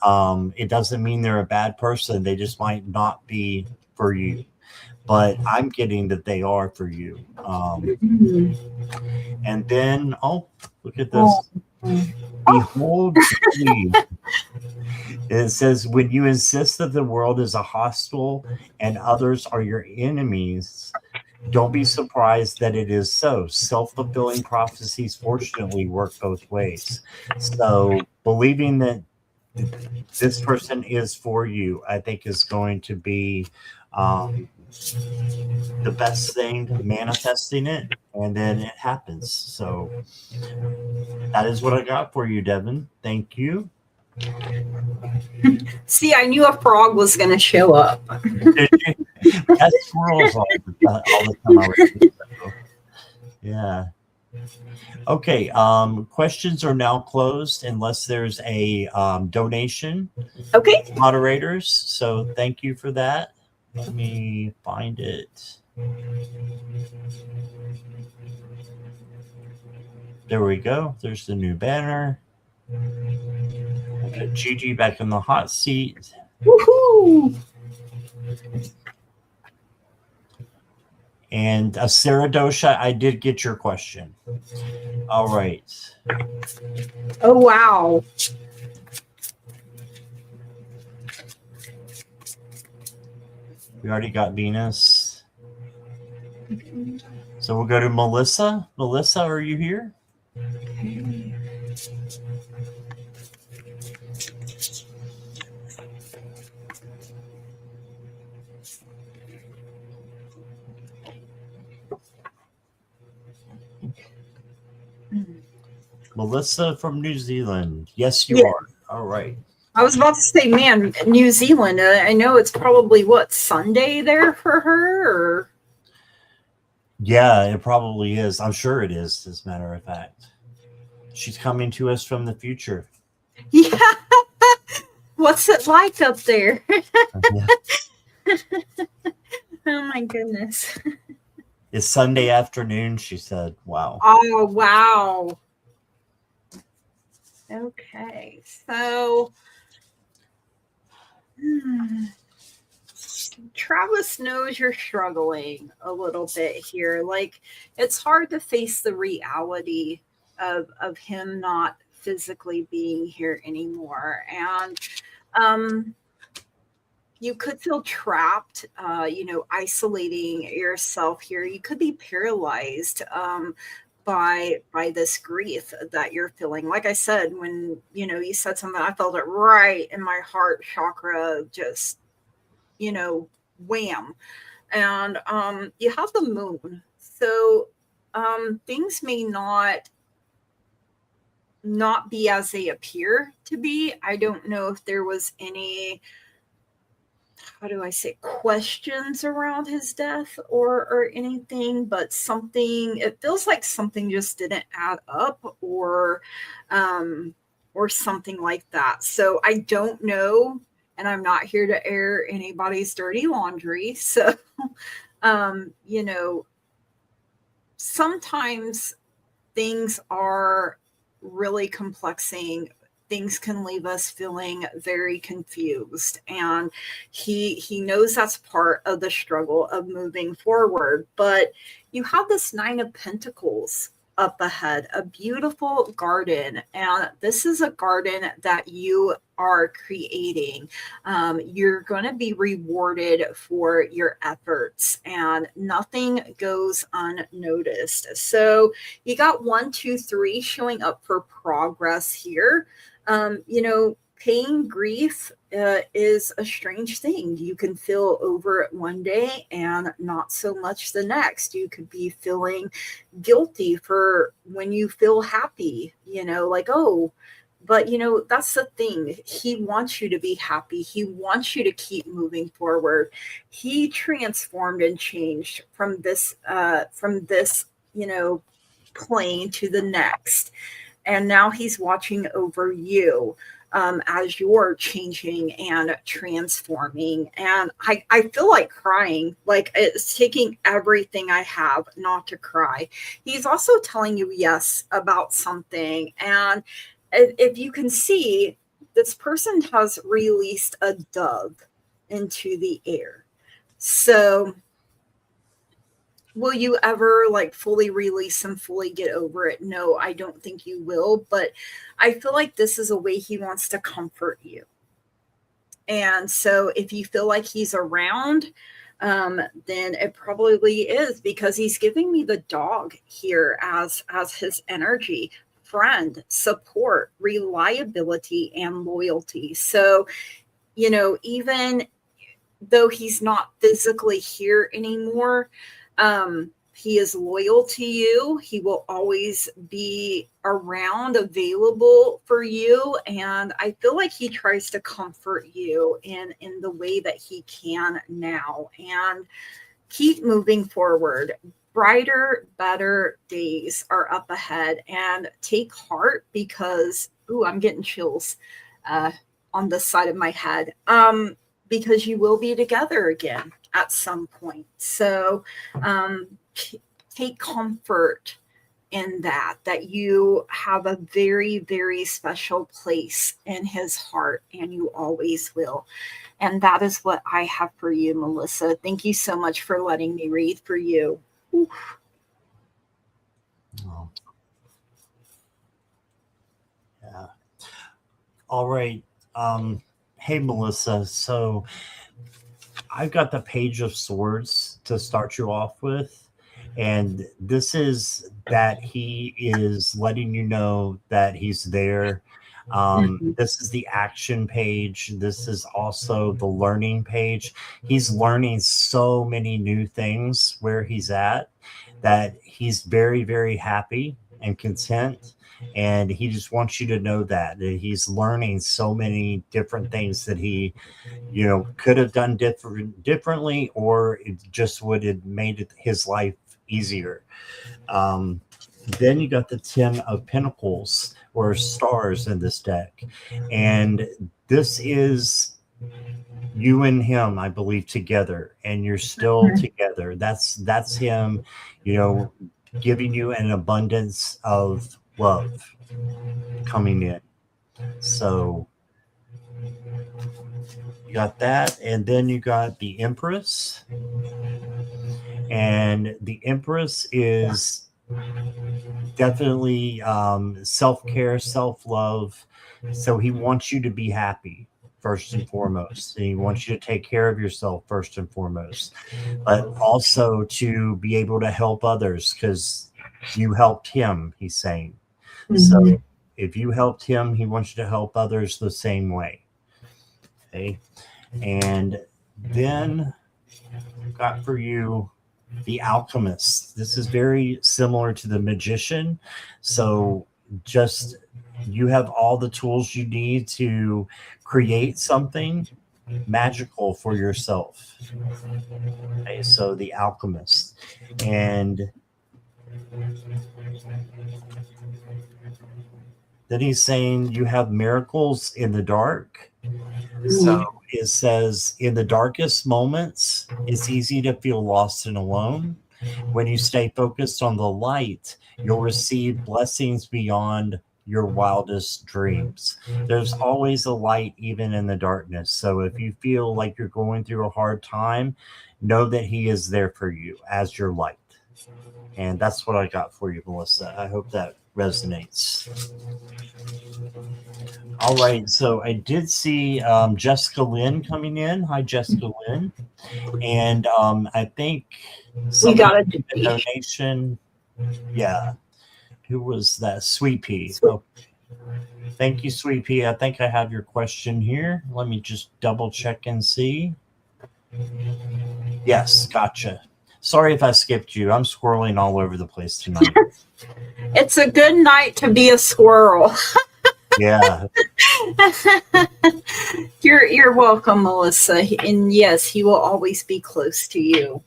it doesn't mean they're a bad person. They just might not be for you. but I'm getting that they are for you. And then, oh, look at this. Behold, me. It says, when you insist that the world is a hostile and others are your enemies, don't be surprised that it is so. Self-fulfilling prophecies fortunately work both ways. So believing that this person is for you, I think is going to be the best thing, manifesting it, and then it happens. So that is what I got for you, Devin. Thank you. See, I knew a frog was going to show up. That's squirrels all the time. Yeah. Okay. Questions are now closed unless there's a donation. Okay. Moderators. So thank you for that. Let me find it. There we go. There's the new banner. We'll put Gigi back in the hot seat. Woohoo! And Sarah Dosha, I did get your question. All right. Oh, wow. We already got Venus. So we'll go to Melissa. Melissa, are you here? Melissa from New Zealand. Yes, you are. All right. I was about to say, man, New Zealand. I know it's probably what, Sunday there for her, or yeah, it probably is. I'm sure it is. As a matter of fact, she's coming to us from the future. Yeah. What's it like up there? Oh my goodness. It's Sunday afternoon, she said. Wow. Oh, wow. Okay, so Travis knows you're struggling a little bit here. Like, it's hard to face the reality of him not physically being here anymore. And you could feel trapped, isolating yourself here. You could be paralyzed by this grief that you're feeling. Like I said, when you said something, I felt it right in my heart chakra, just wham. And you have the moon, so things may not be as they appear to be. I don't know if there was any, how do I say, questions around his death or anything, but it feels like something just didn't add up or something like that. So I don't know, and I'm not here to air anybody's dirty laundry. So, sometimes things are really complexing. Things can leave us feeling very confused, and he knows that's part of the struggle of moving forward. But you have this 9 of Pentacles up ahead, a beautiful garden, and this is a garden that you are creating. You're going to be rewarded for your efforts, and nothing goes unnoticed. So you got 1, 2, 3 showing up for progress here. Pain, grief is a strange thing. You can feel over it one day and not so much the next. You could be feeling guilty for when you feel happy, like, oh, but that's the thing. He wants you to be happy. He wants you to keep moving forward. He transformed and changed from this plane to the next. And now he's watching over you as you're changing and transforming. And I feel like crying, like it's taking everything I have not to cry. He's also telling you yes about something. And if you can see, this person has released a dove into the air. So will you ever like fully release and fully get over it? No, I don't think you will, but I feel like this is a way he wants to comfort you. And so if you feel like he's around, then it probably is, because he's giving me the dog here as his energy, friend, support, reliability, and loyalty. So, even though he's not physically here anymore, he is loyal to you. He will always be around, available for you. And I feel like he tries to comfort you in the way that he can now. And keep moving forward. Brighter, better days are up ahead. And take heart, because, I'm getting chills on this side of my head. Because you will be together again at some point. So take comfort in that you have a very, very special place in his heart, and you always will. And that is what I have for you, Melissa. Thank you so much for letting me read for you. Oh. Yeah. All right. Hey, Melissa. So I've got the Page of Swords to start you off with. And this is that he is letting you know that he's there. This is the action page. This is also the learning page. He's learning so many new things where he's at, that he's very, very happy and content. And he just wants you to know that he's learning so many different things that he could have done differently, or it just would have made his life easier. Then you got the 10 of Pentacles, or stars, in this deck. And this is you and him, I believe, together, and you're still together. That's him, giving you an abundance of love coming in. So you got that. And then you got the Empress. And the Empress is definitely self-care, self-love. So he wants you to be happy first and foremost. And he wants you to take care of yourself first and foremost, but also to be able to help others, because you helped him, he's saying. So if you helped him, he wants you to help others the same way. Okay. And then I've got for you the Alchemist. This is very similar to the Magician. So just you have all the tools you need to create something magical for yourself. Okay, so the Alchemist. And then he's saying you have miracles in the dark. So it says, in the darkest moments, it's easy to feel lost and alone. When you stay focused on the light, you'll receive blessings beyond your wildest dreams. There's always a light, even in the darkness. So if you feel like you're going through a hard time, know that he is there for you as your light. And that's what I got for you, Melissa. I hope that resonates. All right, so I did see Jessica Lynn coming in. Hi, Jessica Lynn. And I think We got a donation. Yeah. Who was that? Sweet Pea. Oh, thank you, Sweet Pea. I think I have your question here. Let me just double check and see. Yes, gotcha. Sorry if I skipped you. I'm squirreling all over the place tonight. It's a good night to be a squirrel. Yeah. You're welcome, Melissa. And yes, he will always be close to you.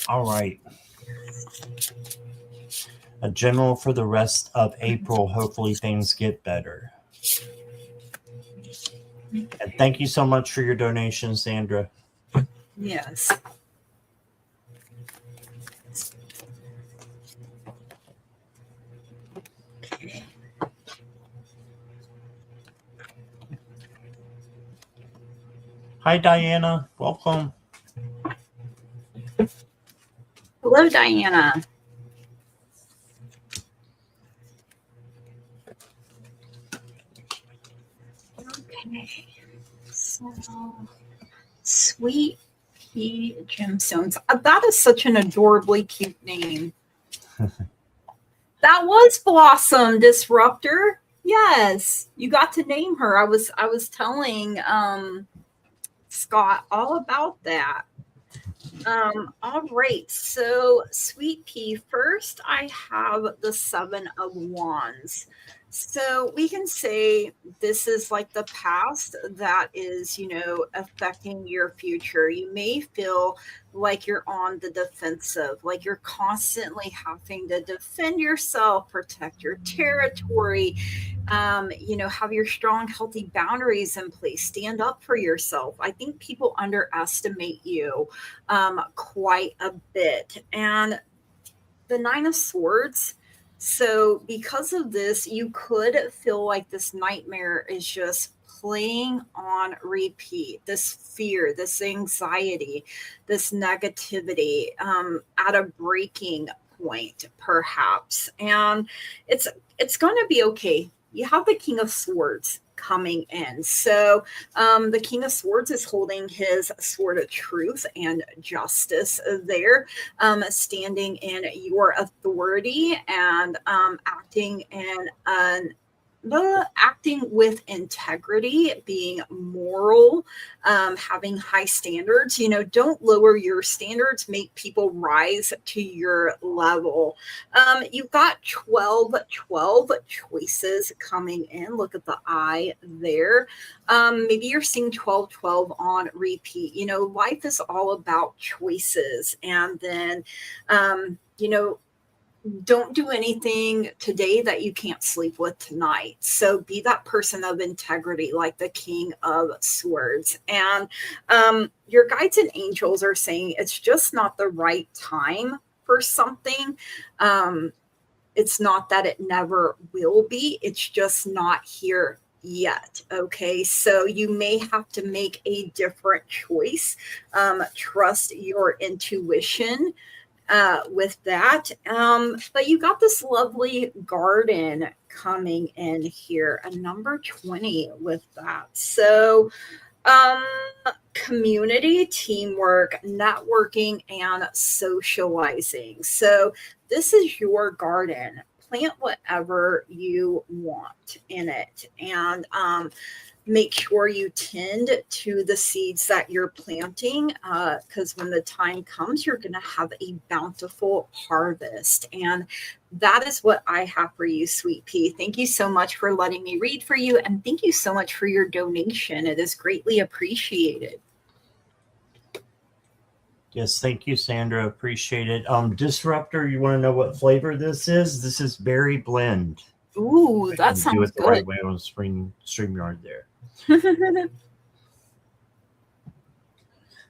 All right. A general for the rest of April. Hopefully things get better. And thank you so much for your donation, Sandra. Yes. Hi, Diana. Welcome. Hello, Diana. Okay. So, Sweet Pea Gemstones. That is such an adorably cute name. That was Blossom Disruptor. Yes, you got to name her. I was telling Scott all about that. All right, so Sweet Pea, first I have the Seven of Wands. So we can say this is like the past that is, affecting your future. You may feel like you're on the defensive, like you're constantly having to defend yourself, protect your territory, have your strong, healthy boundaries in place, stand up for yourself. I think people underestimate you quite a bit. And the Nine of Swords. So, because of this, you could feel like this nightmare is just playing on repeat. This fear, this anxiety, this negativity at a breaking point, perhaps. And it's going to be okay. You have the King of Swords coming in. So the King of Swords is holding his sword of truth and justice there, standing in your authority and acting in acting with integrity, being moral, having high standards. Don't lower your standards, make people rise to your level. You've got 12 choices coming in. Look at the eye there. Maybe you're seeing 12 on repeat. Life is all about choices. And then, don't do anything today that you can't sleep with tonight. So be that person of integrity, like the King of Swords. And your guides and angels are saying it's just not the right time for something. It's not that it never will be. It's just not here yet. Okay, so you may have to make a different choice. Trust your intuition with that. But you got this lovely garden coming in here, a number 20 with that. So community, teamwork, networking, and socializing. So this is your garden. Plant whatever you want in it, and make sure you tend to the seeds that you're planting, because when the time comes, you're going to have a bountiful harvest. And that is what I have for you, Sweet Pea. Thank you so much for letting me read for you, and thank you so much for your donation. It is greatly appreciated. Yes, thank you, Sandra. Appreciate it. Disruptor, you want to know what flavor this is? This is berry blend. Ooh, that sounds do it the good. right way on StreamYard there.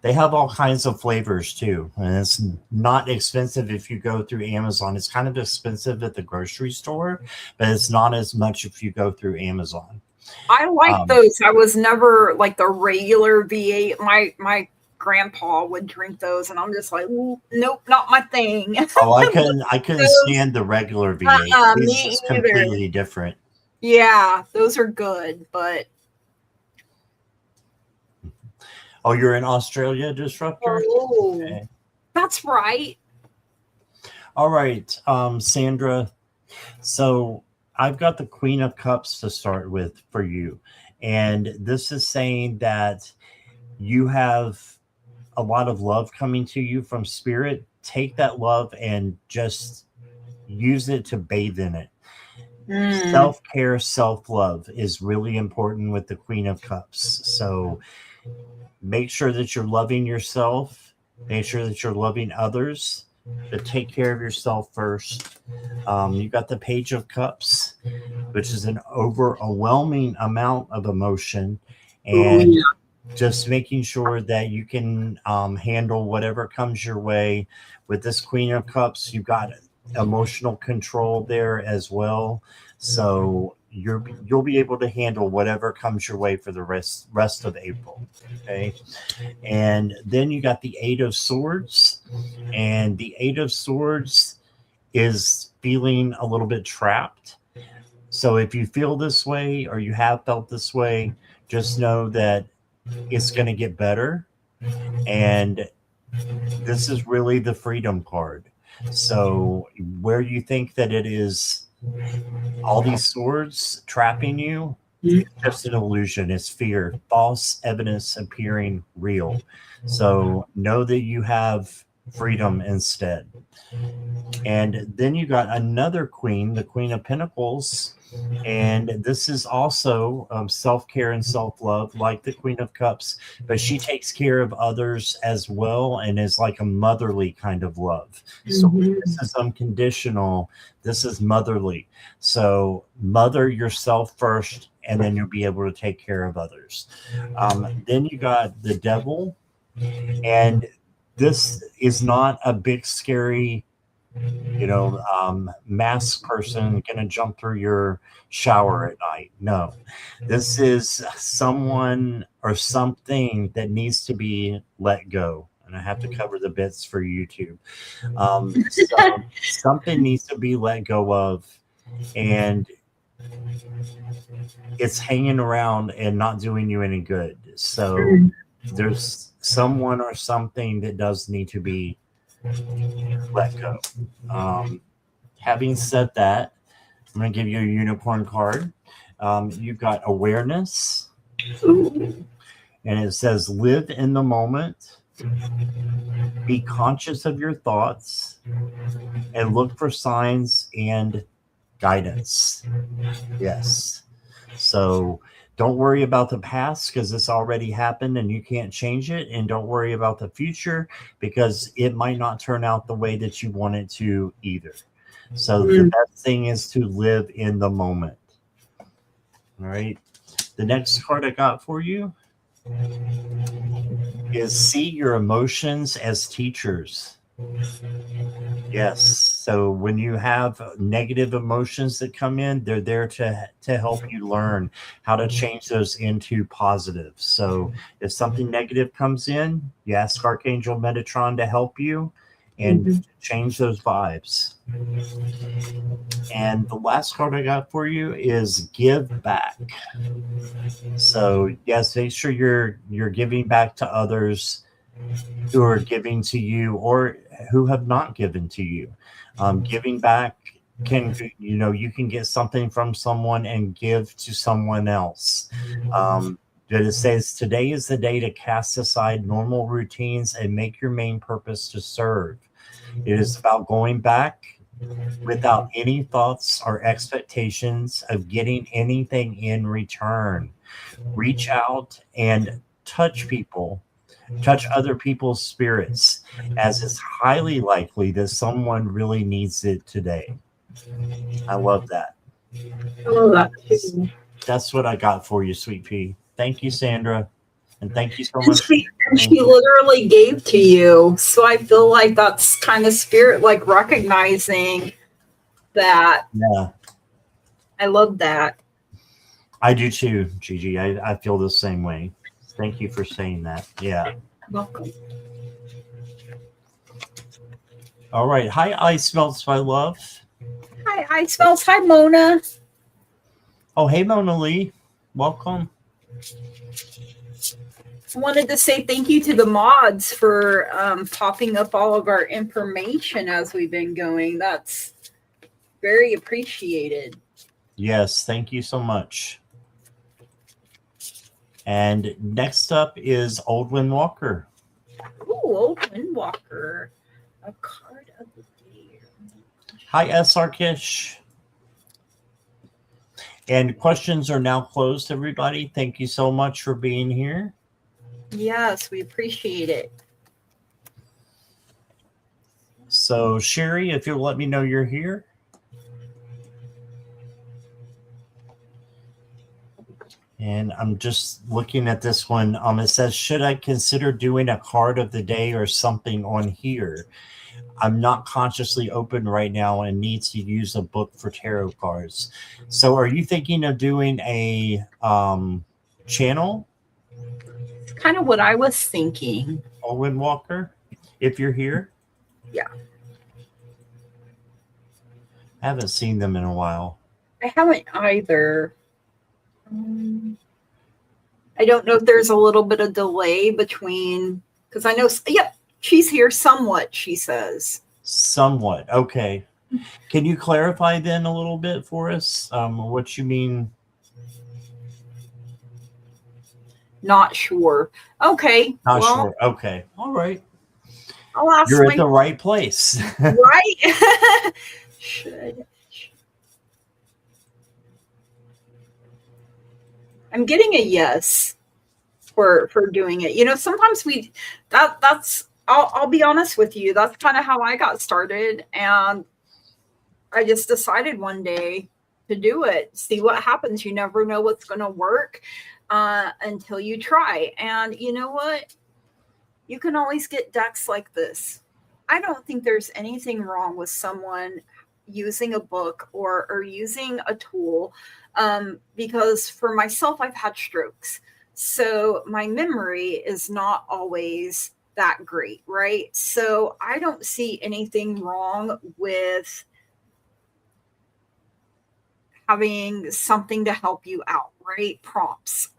They have all kinds of flavors too, and it's not expensive if you go through Amazon. It's kind of expensive at the grocery store, but it's not as much if you go through Amazon. I like those. I was never like the regular V8. My grandpa would drink those, and I'm just like, nope, not my thing. Oh, I couldn't stand the regular V8. It's completely different. Yeah, those are good, but oh, you're in Australia, Disruptor? Oh, okay. That's right. All right, Sandra. So I've got the Queen of Cups to start with for you. And this is saying that you have a lot of love coming to you from Spirit. Take that love and just use it to bathe in it. Self-care, self-love is really important with the Queen of Cups. So make sure that you're loving yourself. Make sure that you're loving others. But take care of yourself first. You got the Page of Cups, which is an overwhelming amount of emotion. And just making sure that you can handle whatever comes your way. With this Queen of Cups, you've got emotional control there as well. So you'll be able to handle whatever comes your way for the rest of April. Okay. And then you got the Eight of Swords, and the Eight of Swords is feeling a little bit trapped. So if you feel this way or you have felt this way, just know that it's going to get better. And this is really the freedom card. So where you think that it is all these swords trapping you, it's just an illusion. It's fear, false evidence appearing real. So know that you have freedom instead. And then you got another queen, the Queen of Pentacles. And this is also self-care and self-love, like the Queen of Cups, but she takes care of others as well and is like a motherly kind of love. So this is unconditional. This is motherly. So mother yourself first, and then you'll be able to take care of others. Then you got the Devil, and this is not a big, scary, masked person gonna jump through your shower at night. No, this is someone or something that needs to be let go. And I have to cover the bits for YouTube. So something needs to be let go of, and it's hanging around and not doing you any good. So there's someone or something that does need to be let go. Having said that, I'm going to give you a unicorn card. You've got awareness, and it says live in the moment, be conscious of your thoughts, and look for signs and guidance. Yes. So don't worry about the past because it's already happened and you can't change it. And don't worry about the future because it might not turn out the way that you want it to either. So the best thing is to live in the moment. All right. The next card I got for you is see your emotions as teachers. Yes. So when you have negative emotions that come in, they're there to help you learn how to change those into positive. So if something negative comes in, you ask Archangel Metatron to help you and change those vibes. And the last card I got for you is give back. So yes, make sure you're giving back to others who are giving to you or who have not given to you. Giving back can, you can get something from someone and give to someone else. But it says today is the day to cast aside normal routines and make your main purpose to serve. It is about going back without any thoughts or expectations of getting anything in return. Reach out and touch people. Touch other people's spirits, as it's highly likely that someone really needs it today. I love that. I love that too. That's what I got for you, Sweet Pea. Thank you, Sandra. And thank you so much. She literally gave to you. So I feel like that's kind of spirit, like recognizing that. Yeah. I love that. I do too, Gigi. I feel the same way. Thank you for saying that. Yeah. Welcome. All right. Hi, Ice Melts, my love. Hi, Ice Melts. Hi, Mona. Oh, hey, Mona Lee. Welcome. I wanted to say thank you to the mods for popping up all of our information as we've been going. That's very appreciated. Yes, thank you so much. And next up is Old Wind Walker. Ooh, Old Windwalker. A card of the day. Hi, S. Arkish. And questions are now closed, everybody. Thank you so much for being here. Yes, we appreciate it. So, Sherry, if you'll let me know you're here. And I'm just looking at this one. It says, should I consider doing a card of the day or something on here? I'm not consciously open right now and need to use a book for tarot cards. So are you thinking of doing a channel, It's kind of what I was thinking. Owen Walker, if you're here? Yeah. I haven't seen them in a while. I haven't either. I don't know if there's a little bit of delay between, because I know, yep, she's here somewhat, she says. Somewhat. Okay. Can you clarify then a little bit for us what you mean? Not sure. Okay. Not sure. Okay. All right. I'll ask. You're at the right place. Right? Should. I'm getting a yes for doing it. You know, sometimes that's I'll be honest with you. That's kind of how I got started, and I just decided one day to do it. See what happens. You never know what's going to work until you try. And you know what? You can always get decks like this. I don't think there's anything wrong with someone using a book or using a tool, because for myself, I've had strokes. So my memory is not always that great, right? So I don't see anything wrong with having something to help you out, right? Prompts.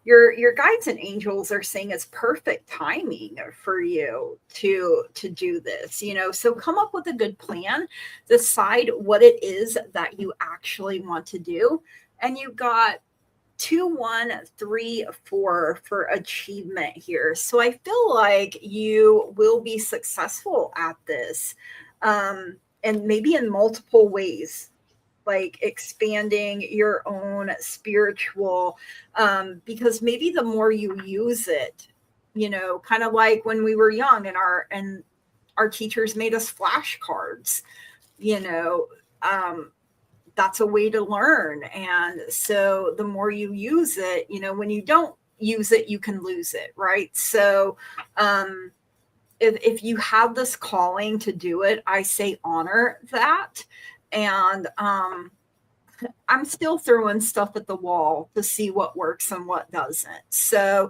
Your guides and angels are saying it's perfect timing for you to do this, you know. So come up with a good plan, decide what it is that you actually want to do, and you got 2, 1, 3, 4 for achievement here. So I feel like you will be successful at this, and maybe in multiple ways, like expanding your own spiritual, because maybe the more you use it, you know, kind of like when we were young and our teachers made us flashcards, you know, that's a way to learn. And so the more you use it, you know, when you don't use it, you can lose it, right? So if you have this calling to do it, I say honor that. And I'm still throwing stuff at the wall to see what works and what doesn't. So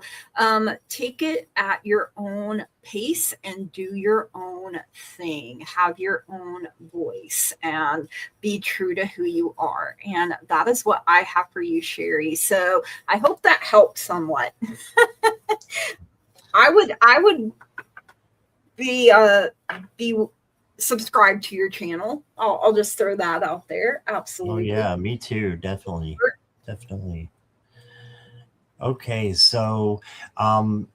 take it at your own pace and do your own thing. Have your own voice and be true to who you are. And that is what I have for you, Sherry. So I hope that helped somewhat. I would be subscribe to your channel. I'll just throw that out there. Absolutely. Oh yeah, me too. Definitely. Okay, so kind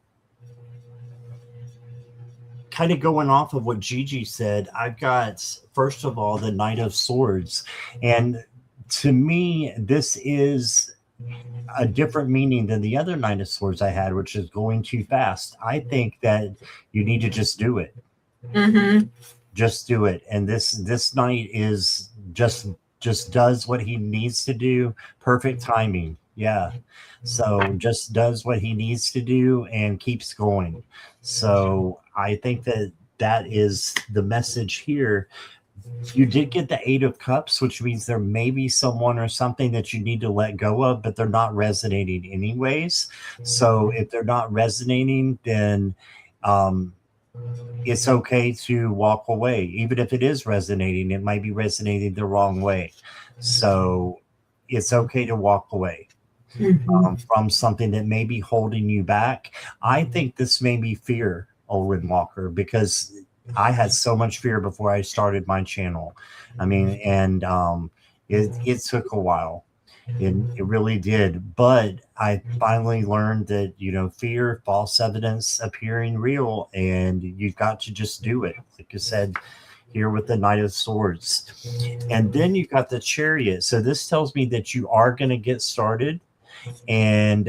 of going off of what Gigi said, I've got, first of all, the Knight of Swords. And to me, this is a different meaning than the other Knight of Swords I had, which is going too fast. I think that you need to just do it. Mm-hmm. Just do it. And this knight is just does what he needs to do. Perfect timing. Yeah. So just does what he needs to do and keeps going. So I think that is the message here. You did get the 8 of Cups, which means there may be someone or something that you need to let go of, but they're not resonating anyways. So if they're not resonating, then it's okay to walk away. Even if it is resonating, it might be resonating the wrong way. So it's okay to walk away from something that may be holding you back. I think this may be fear, Owen Walker, because I had so much fear before I started my channel. I mean, and it took a while. It really did. But I finally learned that, you know, fear, false evidence appearing real, and you've got to just do it. Like you said here with the Knight of Swords. And then you got the Chariot. So this tells me that you are going to get started. And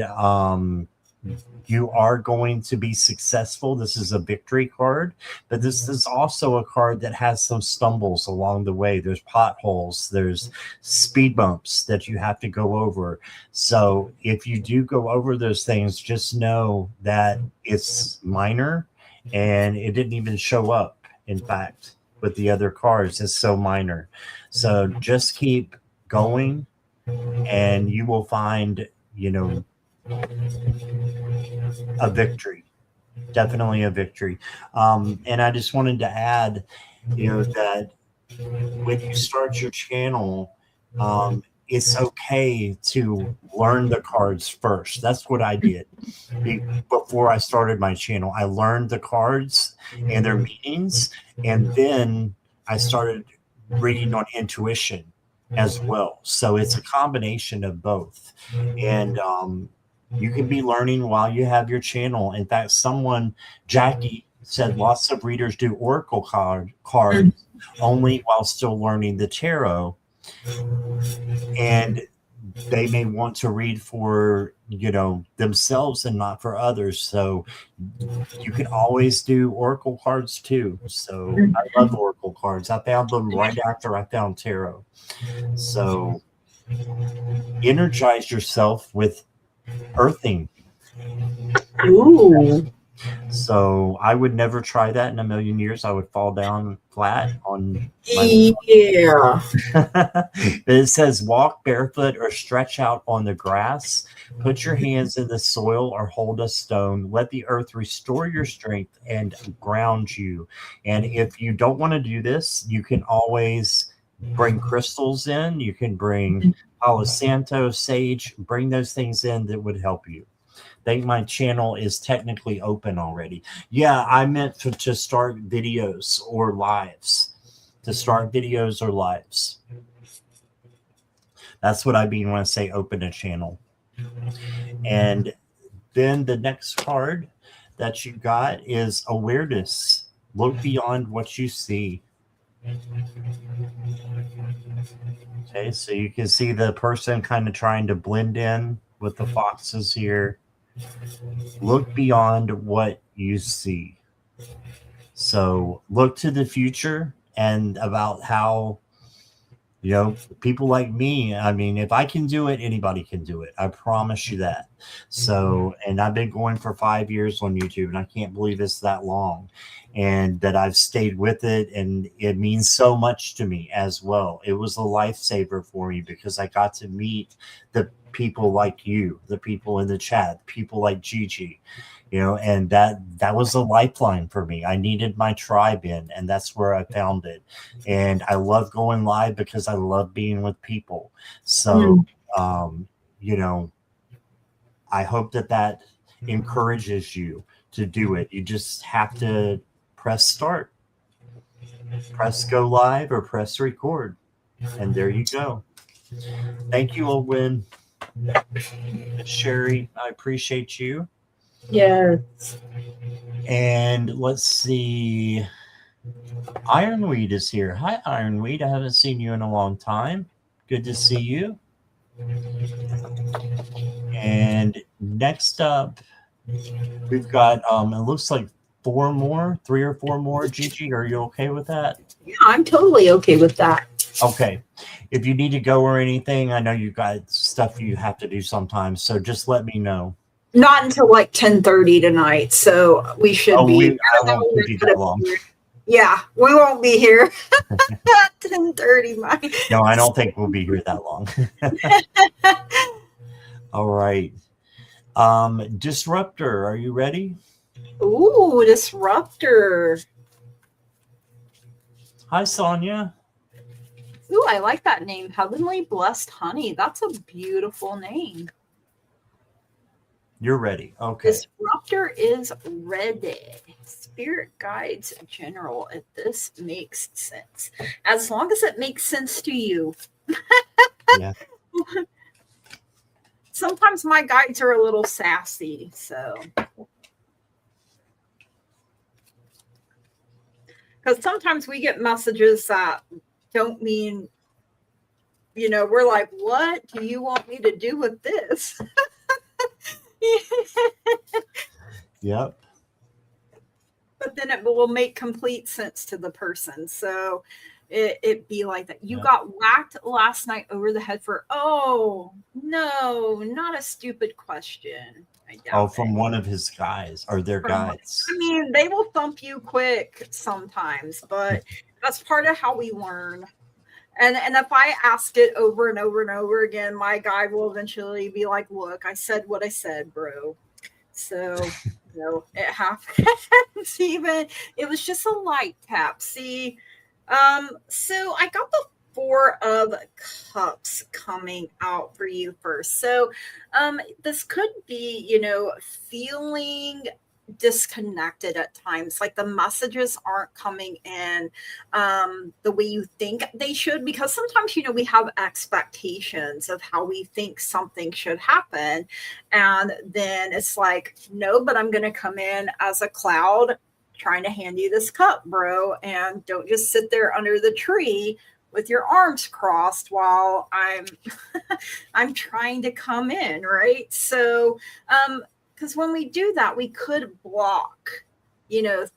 you are going to be successful. This is a victory card, but this is also a card that has some stumbles along the way. There's potholes, there's speed bumps that you have to go over. So if you do go over those things, just know that it's minor and it didn't even show up. In fact, with the other cards, it's so minor. So just keep going and you will find, a victory, definitely a victory. And I just wanted to add, that when you start your channel, it's okay to learn the cards first. That's what I did before I started my channel. I learned the cards and their meanings, and then I started reading on intuition as well. So it's a combination of both. And you can be learning while you have your channel. In fact, Jackie said lots of readers do oracle cards only while still learning the tarot. And they may want to read for, themselves and not for others. So you can always do oracle cards too. So I love oracle cards. I found them right after I found tarot. So energize yourself with earthing. Ooh. So I would never try that in a million years. I would fall down flat on Yeah. But it says walk barefoot or stretch out on the grass. Put your hands in the soil or hold a stone. Let the earth restore your strength and ground you. And if you don't want to do this, you can always bring crystals in. You can bring Palo Santo, sage, bring those things in that would help you. I think my channel is technically open already. Yeah, I meant to start videos or lives. That's what I mean when I say open a channel. And then the next card that you got is awareness. Look beyond what you see. Okay, so you can see the person kind of trying to blend in with the foxes here. Look beyond what you see. So look to the future and about how, people like me, I mean, if I can do it, anybody can do it. I promise you that. So, and I've been going for 5 years on YouTube, and I can't believe it's that long, and that I've stayed with it. And it means so much to me as well. It was a lifesaver for me because I got to meet the people like you, the people in the chat, people like Gigi, and that was a lifeline for me. I needed my tribe in, and that's where I found it. And I love going live because I love being with people. So, I hope that encourages you to do it. You just have to press start, press go live, or press record. And there you go. Thank you, Olwyn. Sherry, I appreciate you. Yes. And let's see. Ironweed is here. Hi, Ironweed. I haven't seen you in a long time. Good to see you. And next up, we've got, it looks like 3 or 4 more. Gigi, are you okay with that? Yeah, I'm totally okay with that. Okay. If you need to go or anything, I know you've got stuff you have to do sometimes, so just let me know. Not until like 10:30 tonight, so we should be. I won't keep you that long. Yeah, we won't be here at 10:30. No, I don't think we'll be here that long. All right. Disruptor, are you ready? Ooh, Disruptor. Hi, Sonia. Ooh, I like that name. Heavenly Blessed Honey. That's a beautiful name. You're ready. Okay. Disruptor is ready. Spirit guides general, if this makes sense. As long as it makes sense to you. Yeah. Sometimes my guides are a little sassy, so. Because sometimes we get messages that don't mean, we're like, what do you want me to do with this? Yep. But then it will make complete sense to the person. So it be like that. You Yep. got whacked last night over the head for, oh, no, not a stupid question. I Oh, doubt from it. one of his guys or their guys. I mean, they will thump you quick sometimes, but that's part of how we learn. And if I ask it over and over and over again, my guy will eventually be like, look, I said what I said, bro. So, it happens. Even it was just a light tap. See, so I got the Four of Cups coming out for you first. So, this could be, feeling disconnected at times, like the messages aren't coming in the way you think they should, because sometimes we have expectations of how we think something should happen, and then it's like, no, but I'm going to come in as a cloud trying to hand you this cup, bro, and don't just sit there under the tree with your arms crossed while I'm trying to come in, right? So because when we do that, we could block,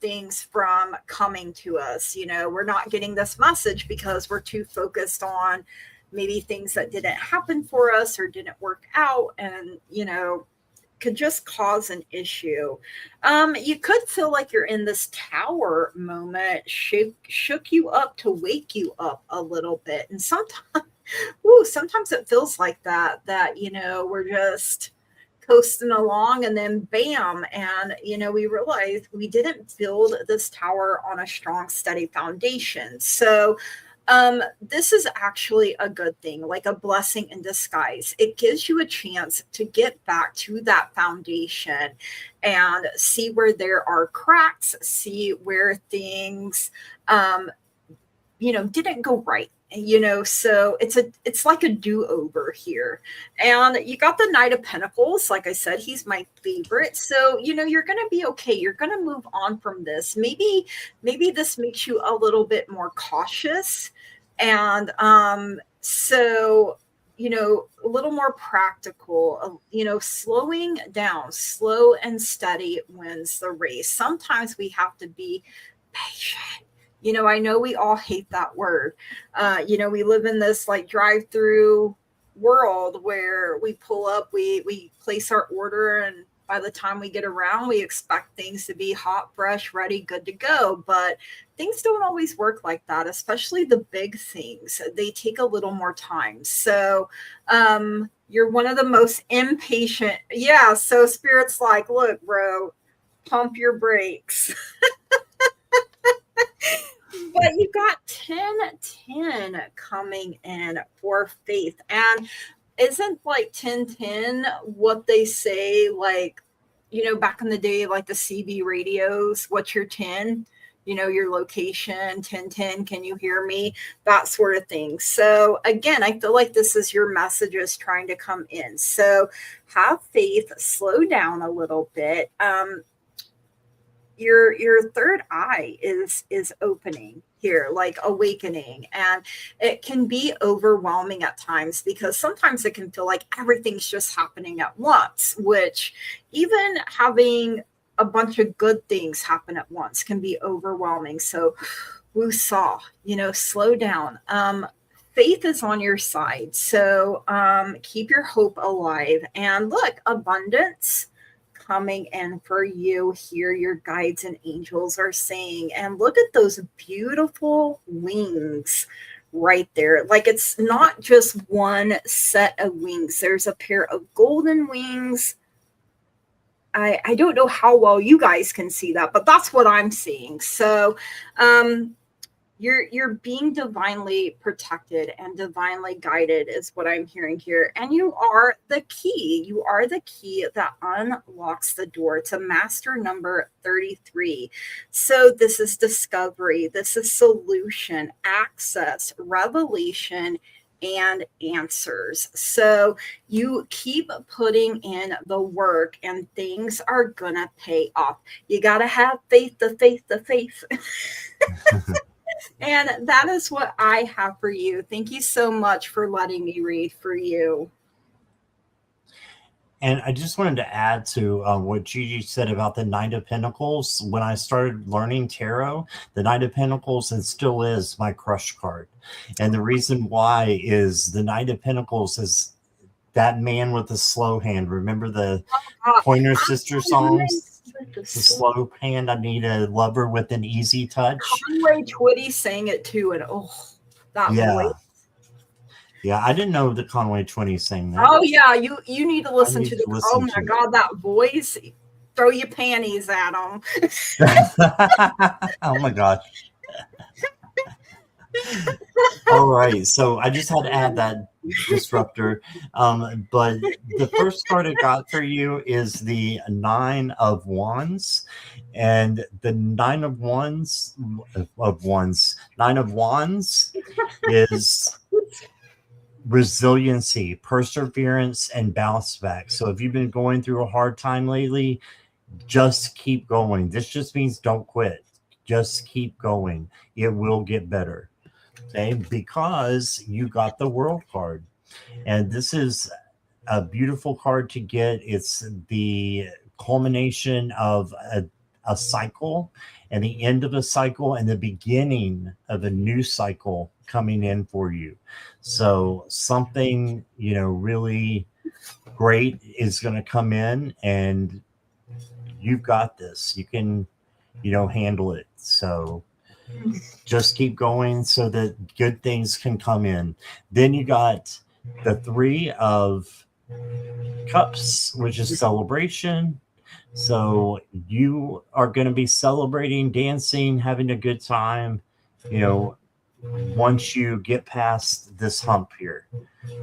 things from coming to us. We're not getting this message because we're too focused on maybe things that didn't happen for us or didn't work out, and, could just cause an issue. You could feel like you're in this tower moment, shook you up to wake you up a little bit. And sometimes it feels like that, we're just coasting along, and then bam, and we realized we didn't build this tower on a strong, steady foundation. So this is actually a good thing, like a blessing in disguise. It gives you a chance to get back to that foundation and see where there are cracks, see where things didn't go right. So it's like a do-over here. And you got the Knight of Pentacles. Like I said, he's my favorite. So you're gonna be okay. You're gonna move on from this. Maybe this makes you a little bit more cautious, and so a little more practical, slowing down. Slow and steady wins the race. Sometimes we have to be patient. I know we all hate that word. We live in this like drive-through world where we pull up, we place our order, and by the time we get around, we expect things to be hot, fresh, ready, good to go. But things don't always work like that, especially the big things. They take a little more time. So you're one of the most impatient. Yeah. So Spirit's like, look, bro, pump your brakes. But you got 10-10 coming in for Faith. And isn't like 10-10 what they say, like, back in the day, like the CB radios, what's your 10? Your location, 10-10, can you hear me? That sort of thing. So again, I feel like this is your messages trying to come in. So have faith, slow down a little bit. Your third eye is opening here, like awakening, and it can be overwhelming at times, because sometimes it can feel like everything's just happening at once, which even having a bunch of good things happen at once can be overwhelming. So woosah, slow down. Faith is on your side, so keep your hope alive. And look, abundance coming in for you here, your guides and angels are saying. And look at those beautiful wings right there. Like, it's not just one set of wings. There's a pair of golden wings. I don't know how well you guys can see that, but that's what I'm seeing. So you're being divinely protected and divinely guided is what I'm hearing here. And you are the key. You are the key that unlocks the door to master number 33. So this is discovery. This is solution, access, revelation, and answers. So you keep putting in the work and things are gonna pay off. You gotta have faith, the faith. And that is what I have for you. Thank you so much for letting me read for you. And I just wanted to add to what Gigi said about the Knight of Pentacles. When I started learning tarot, the Knight of Pentacles, and still is, my crush card. And the reason why is the Knight of Pentacles is that man with the slow hand. Remember the Pointer Sister songs? The slow hand. I need a lover with an easy touch. Conway Twitty sang it too, and that voice. Yeah, I didn't know the Conway 20 sang that. Oh yeah, you need to listen need to to the. listen Oh my to it. God, that voice! Throw your panties at him. Oh my gosh. All right, so I just had to add that disruptor. But the first card I got for you is the Nine of Wands, and the Nine of Wands is resiliency, perseverance, and bounce back. So if you've been going through a hard time lately, just keep going. This just means don't quit. Just keep going. It will get better. Okay, because you got the World card. And this is a beautiful card to get. It's the culmination of a cycle and the end of a cycle and the beginning of a new cycle coming in for you. So something, really great is going to come in, and you've got this. You can, handle it. So just keep going so that good things can come in. Then you got the Three of Cups, which is celebration. So you are going to be celebrating, dancing, having a good time, once you get past this hump here.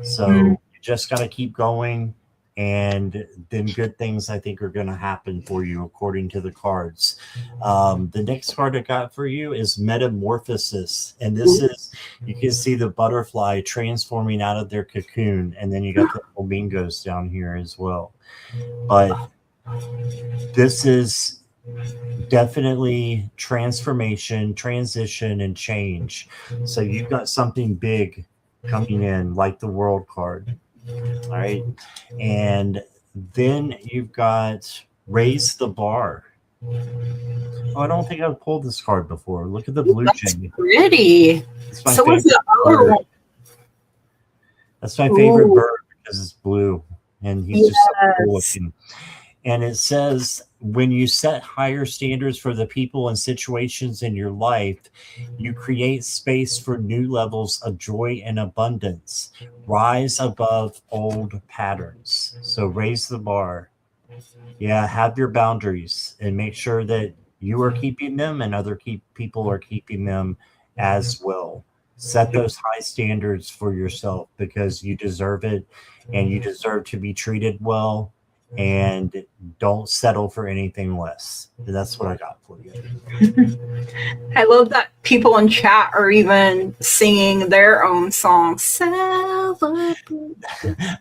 So you just got to keep going, and then good things, I think, are going to happen for you according to the cards. The next card I got for you is Metamorphosis, and this is, you can see the butterfly transforming out of their cocoon, and then you got the flamingos down here as well. But this is definitely transformation, transition, and change. So you've got something big coming in, like the World card. All right. And then you've got Raise the Bar. Oh, I don't think I've pulled this card before. Look at the blue chain. Pretty. It's my So what's favorite the other bird. one? That's my favorite Ooh. bird because it's blue, and he's just so cool Yes. looking. And it says, when you set higher standards for the people and situations in your life, you create space for new levels of joy and abundance. Rise above old patterns. So raise the bar. Yeah, have your boundaries and make sure that you are keeping them and other people are keeping them as well. Set those high standards for yourself because you deserve it, and you deserve to be treated well, and don't settle for anything less. And that's what I got for you. I love that people in chat are even singing their own songs. Celebrate.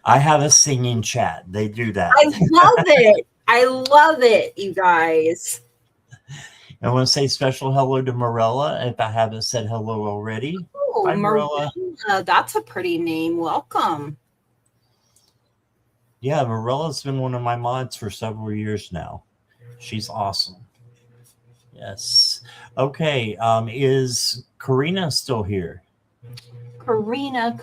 I have a singing chat. They do that. I love it. I love it, you guys. I want to say special hello to Morella if I haven't said hello already. Oh, Hi, Marilla. That's a pretty name. Welcome. Yeah, Morella's been one of my mods for several years now. She's awesome. Yes. Okay. Is Karina still here? Karina.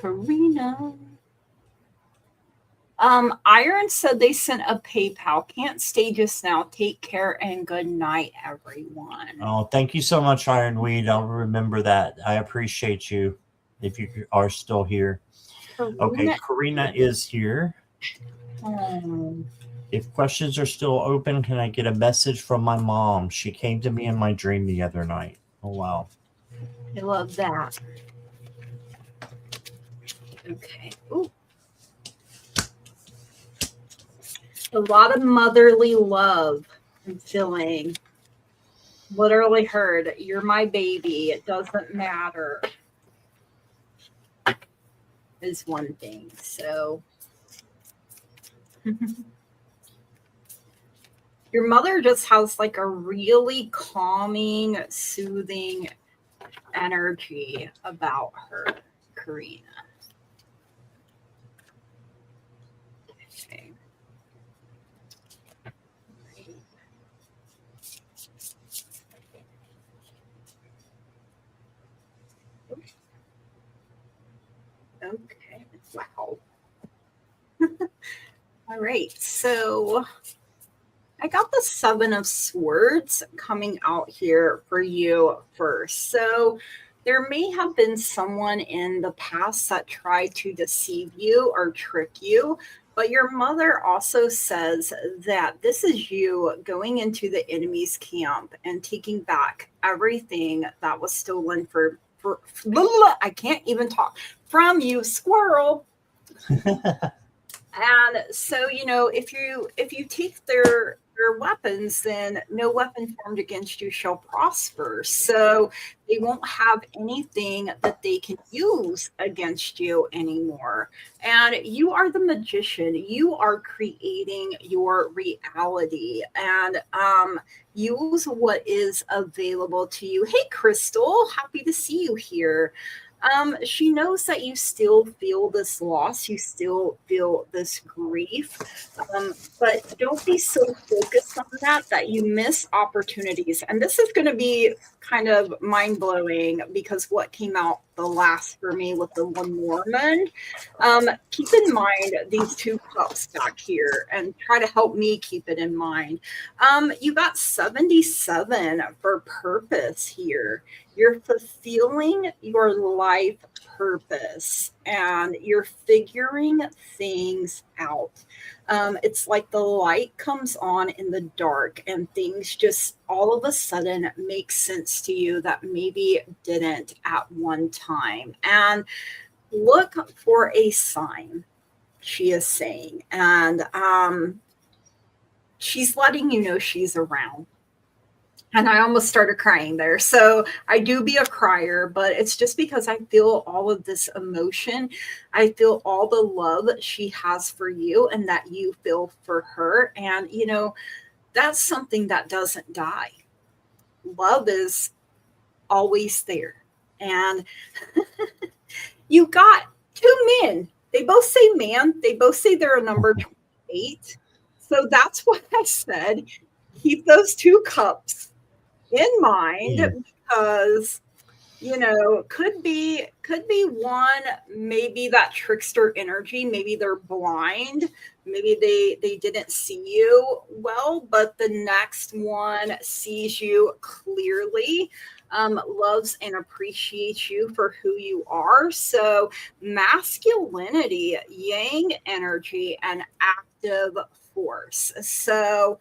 Iron said they sent a PayPal. Can't stay just now. Take care and good night, everyone. Oh, thank you so much, Ironweed. I'll remember that. I appreciate you if you are still here. Okay, Karina is here. If questions are still open, can I get a message from my mom? She came to me in my dream the other night. Oh, wow. I love that. Okay. Ooh. A lot of motherly love I'm feeling. Literally heard, you're my baby. It doesn't matter. Is one thing. So your mother just has like a really calming, soothing energy about her, Karina. Okay. Wow. All right. So I got the Seven of Swords coming out here for you first. So there may have been someone in the past that tried to deceive you or trick you, but your mother also says that this is you going into the enemy's camp and taking back everything that was stolen for I can't even talk from you, squirrel. And so, if you take their weapons, then no weapon formed against you shall prosper. So they won't have anything that they can use against you anymore. And you are the magician. You are creating your reality, and use what is available to you. Hey, Crystal, happy to see you here. She knows that you still feel this loss, you still feel this grief, but don't be so focused on that you miss opportunities. And this is going to be kind of mind blowing because what came out the last for me with the Lenormand. Keep in mind these two cups back here and try to help me keep it in mind. You got 77 for purpose here. You're fulfilling your life purpose and you're figuring things out. It's like the light comes on in the dark and things just all of a sudden make sense to you that maybe didn't at one time. And look for a sign, she is saying. And she's letting you know she's around. And I almost started crying there. So I do be a crier, but it's just because I feel all of this emotion. I feel all the love she has for you and that you feel for her. And, that's something that doesn't die. Love is always there. And you got two men. They both say man. They both say they're a number 28. So that's why I said keep those two cups in mind, because could be one, maybe that trickster energy, maybe they're blind, maybe they didn't see you well, but the next one sees you clearly, loves and appreciates you for who you are. So masculinity, yang energy, and active force. So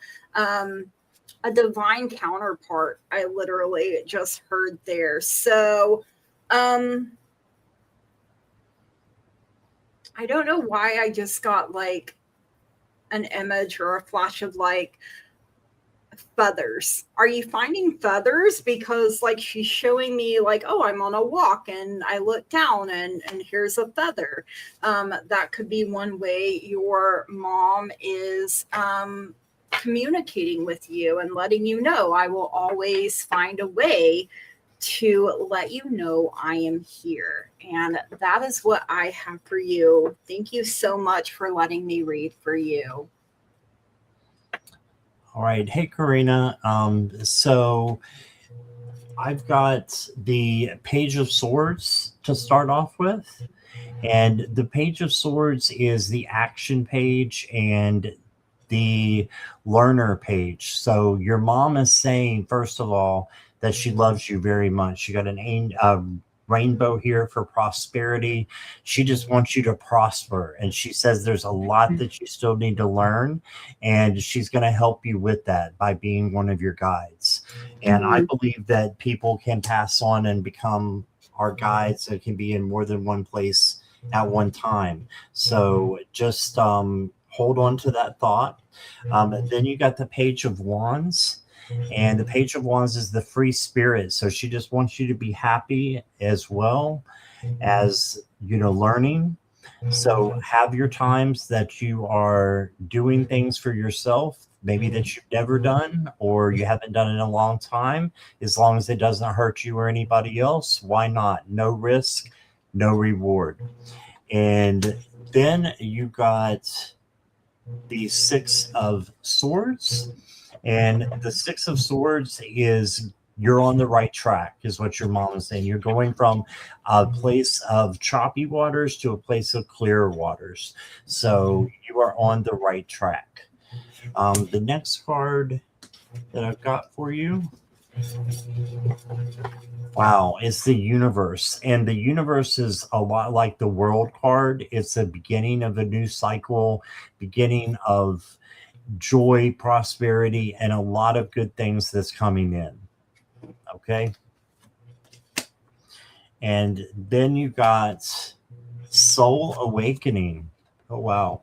a divine counterpart, I literally just heard there. So I don't know why I just got like an image or a flash of like feathers. Are you finding feathers? Because like she's showing me like, oh, I'm on a walk and I look down and here's a feather. That could be one way your mom is communicating with you and letting you know I will always find a way to let you know I am here. And that is what I have for you. Thank you so much for letting me read for you. All right. Hey, Karina. So I've got the Page of Swords to start off with. And the Page of Swords is the action page and the learner page. So your mom is saying, first of all, that she loves you very much. You got a rainbow here for prosperity. She just wants you to prosper. And she says there's a lot that you still need to learn. And she's going to help you with that by being one of your guides. And I believe that people can pass on and become our guides that can be in more than one place at one time. So just hold on to that thought. Then you got the Page of Wands, and the Page of Wands is the free spirit. So she just wants you to be happy as well as, learning. So have your times that you are doing things for yourself, maybe that you've never done or you haven't done in a long time. As long as it doesn't hurt you or anybody else, why not? No risk, no reward. And then you got the Six of Swords, and the Six of Swords is you're on the right track, is what your mom is saying. You're going from a place of choppy waters to a place of clear waters. So you are on the right track. The next card that I've got for you, wow, it's the universe. And the universe is a lot like the world card. It's the beginning of a new cycle, beginning of joy, prosperity, and a lot of good things that's coming in. Okay. And then you got soul awakening. Oh, wow.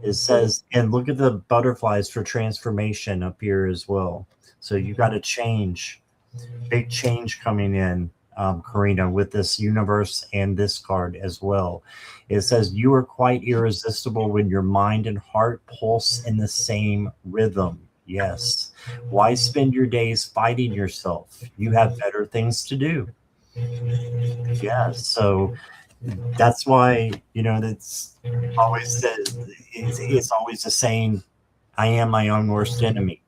It says, and look at the butterflies for transformation up here as well. So you got to change. Big change coming in, Karina, with this universe and this card as well. It says you are quite irresistible when your mind and heart pulse in the same rhythm. Yes. Why spend your days fighting yourself? You have better things to do. Yeah. So that's why, that's always it's always the saying, I am my own worst enemy.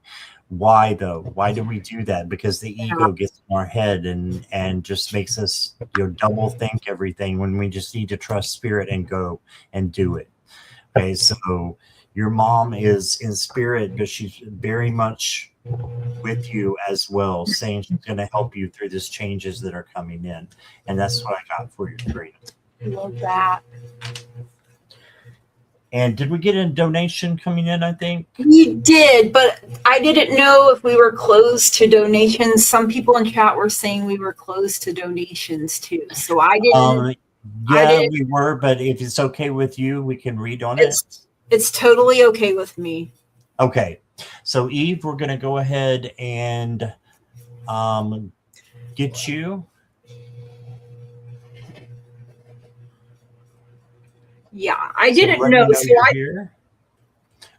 Why though? Why do we do that? Because the ego gets in our head and just makes us double think everything when we just need to trust spirit and go and do it. Okay, so your mom is in spirit, but she's very much with you as well, saying she's going to help you through these changes that are coming in. And that's what I got for you, Karina. I love that. And did we get a donation coming in, I think? We did, but I didn't know if we were closed to donations. Some people in chat were saying we were closed to donations too. So I didn't. We were, but if it's okay with you, we can read on it. It's totally okay with me. Okay. So Eve, we're going to go ahead and get you. Yeah, I didn't know. Here.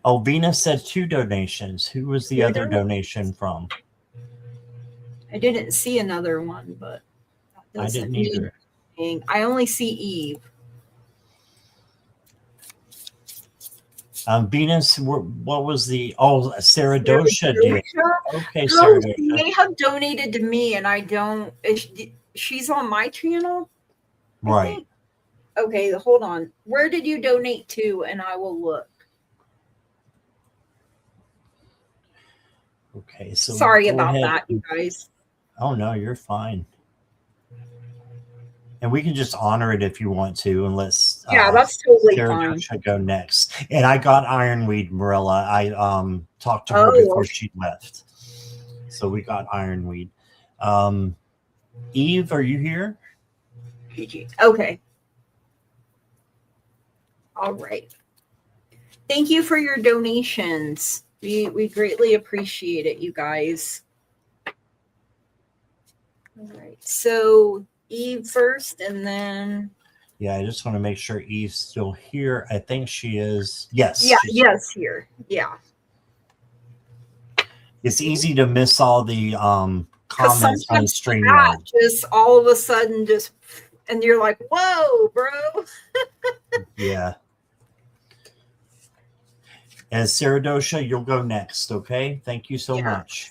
Oh, Venus said 2 donations. Who was the other donation from? I didn't see another one, but I didn't either. I only see Eve. Venus, what was the? Oh, Sarah Dosha did. Okay, Sarah Dosha. She may have donated to me, and I don't. She's on my channel, right? Okay, hold on. Where did you donate to? And I will look. Okay, so sorry about that, you guys. Oh no, you're fine. And we can just honor it if you want to, and let's. Yeah, that's totally Sarah fine. Should go next. And I got Ironweed, Marilla. I talked to her before she left, so we got Ironweed. Eve, are you here? Gigi. Okay. All right. Thank you for your donations. We greatly appreciate it, you guys. All right. So Eve first, and then. Yeah, I just want to make sure Eve's still here. I think she is. Yes. Yeah. Yes, here. Yeah. It's easy to miss all the comments on StreamYard. Just all of a sudden, and you're like, "Whoa, bro!" Yeah. And Sarah Dosha, you'll go next, okay? Thank you so much.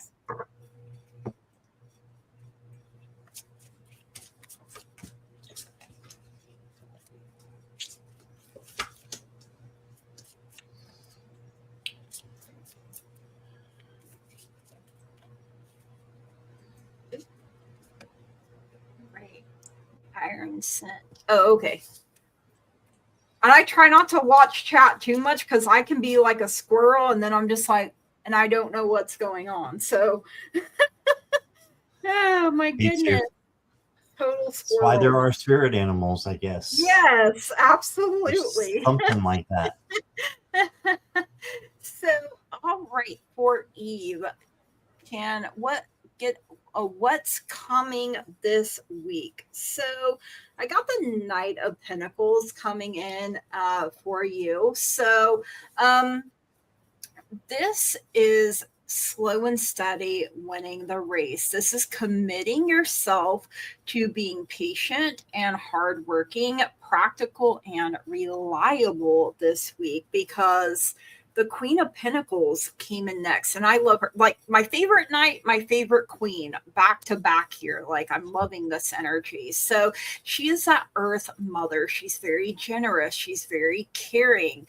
Right. Iron scent. Oh, okay. And I try not to watch chat too much because I can be like a squirrel, and then I'm just like, and I don't know what's going on. So, oh my goodness. Total squirrel. That's why there are spirit animals, I guess. Yes, absolutely. Something like that. So, all right, for Eve, what's coming this week? So I got the Knight of Pentacles coming in for you. So this is slow and steady winning the race. This is committing yourself to being patient and hardworking, practical and reliable this week, because The Queen of Pentacles came in next, and I love her. Like my favorite knight, my favorite queen, back to back here. Like I'm loving this energy. So she is that earth mother. She's very generous. She's very caring.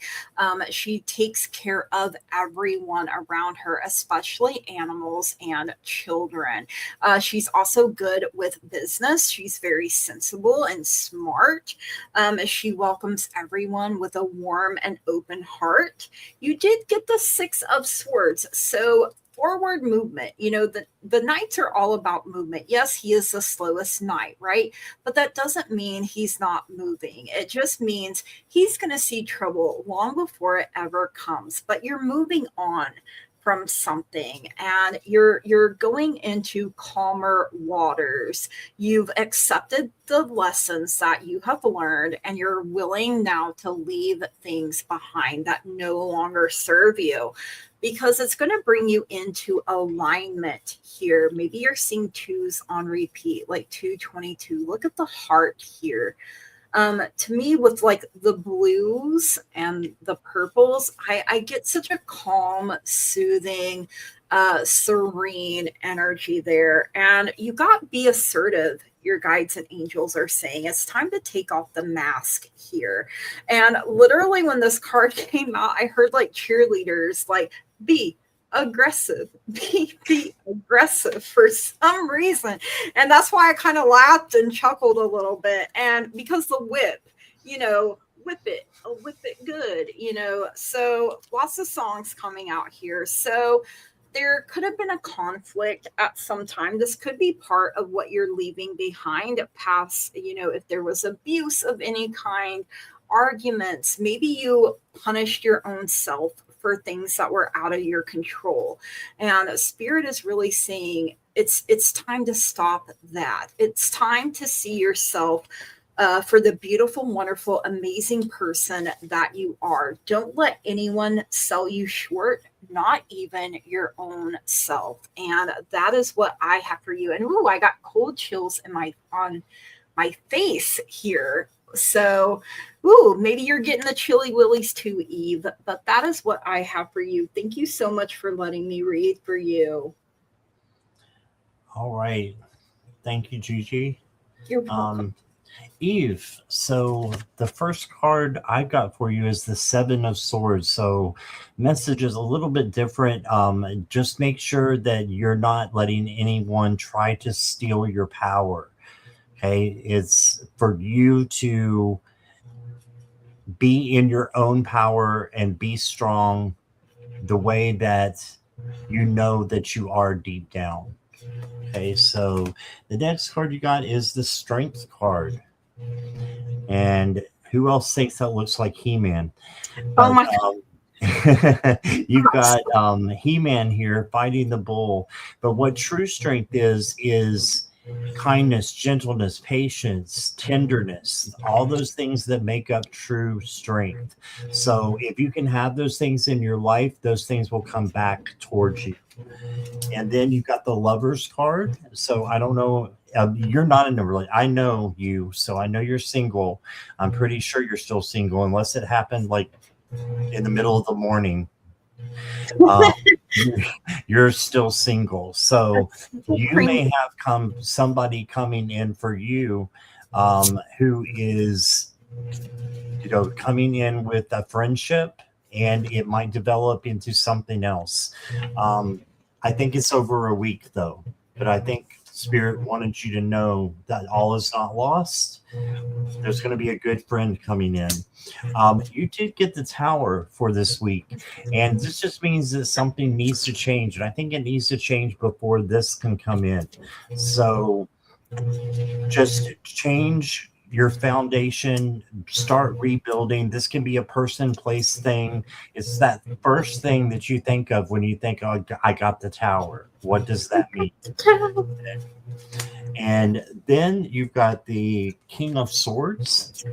She takes care of everyone around her, especially animals and children. She's also good with business. She's very sensible and smart. She welcomes everyone with a warm and open heart. You did get the Six of Swords. So forward movement, the knights are all about movement. Yes, he is the slowest knight, right? But that doesn't mean he's not moving. It just means he's going to see trouble long before it ever comes. But you're moving on from something, and you're going into calmer waters. You've accepted the lessons that you have learned, and you're willing now to leave things behind that no longer serve you, because it's going to bring you into alignment here. Maybe you're seeing twos on repeat, like 222. Look at the heart here. To me, with like the blues and the purples, I get such a calm, soothing, serene energy there. And you got be assertive. Your guides and angels are saying it's time to take off the mask here. And literally when this card came out, I heard like cheerleaders like, be aggressive, be aggressive for some reason. And that's why I kind of laughed and chuckled a little bit. And because the whip, whip it good, so lots of songs coming out here. So there could have been a conflict at some time. This could be part of what you're leaving behind past, if there was abuse of any kind, arguments, maybe you punished your own self for things that were out of your control. And Spirit is really saying it's time to stop that. It's time to see yourself for the beautiful, wonderful, amazing person that you are. Don't let anyone sell you short, not even your own self. And that is what I have for you. And I got cold chills on my face here. So, maybe you're getting the chilly willies too, Eve, but that is what I have for you. Thank you so much for letting me read for you. All right. Thank you, Gigi. You're welcome. Eve, so the first card I got for you is the Seven of Swords. So message is a little bit different. Just make sure that you're not letting anyone try to steal your power. Okay, it's for you to be in your own power and be strong the way that you know that you are deep down. Okay, so the next card you got is the Strength card. And who else thinks that looks like He-Man? Oh my You've got He-Man here fighting the bull. But what true strength is kindness, gentleness, patience, tenderness, all those things that make up true strength. So if you can have those things in your life, those things will come back towards you. And then you've got the Lovers card. So I don't know, you're not in a relationship. I know you, so I know you're single. I'm pretty sure you're still single, unless it happened like in the middle of the morning. You're still single, so you may have somebody coming in for you who is coming in with a friendship, and it might develop into something else. I think it's over a week though, but I think Spirit wanted you to know that all is not lost. There's going to be a good friend coming in. You did get the Tower for this week, and this just means that something needs to change, and I think it needs to change before this can come in. So just change your foundation, start rebuilding. This can be a person, place, thing. It's that first thing that you think of when you think, oh, I got the Tower. What does that mean? And then you've got the King of Swords.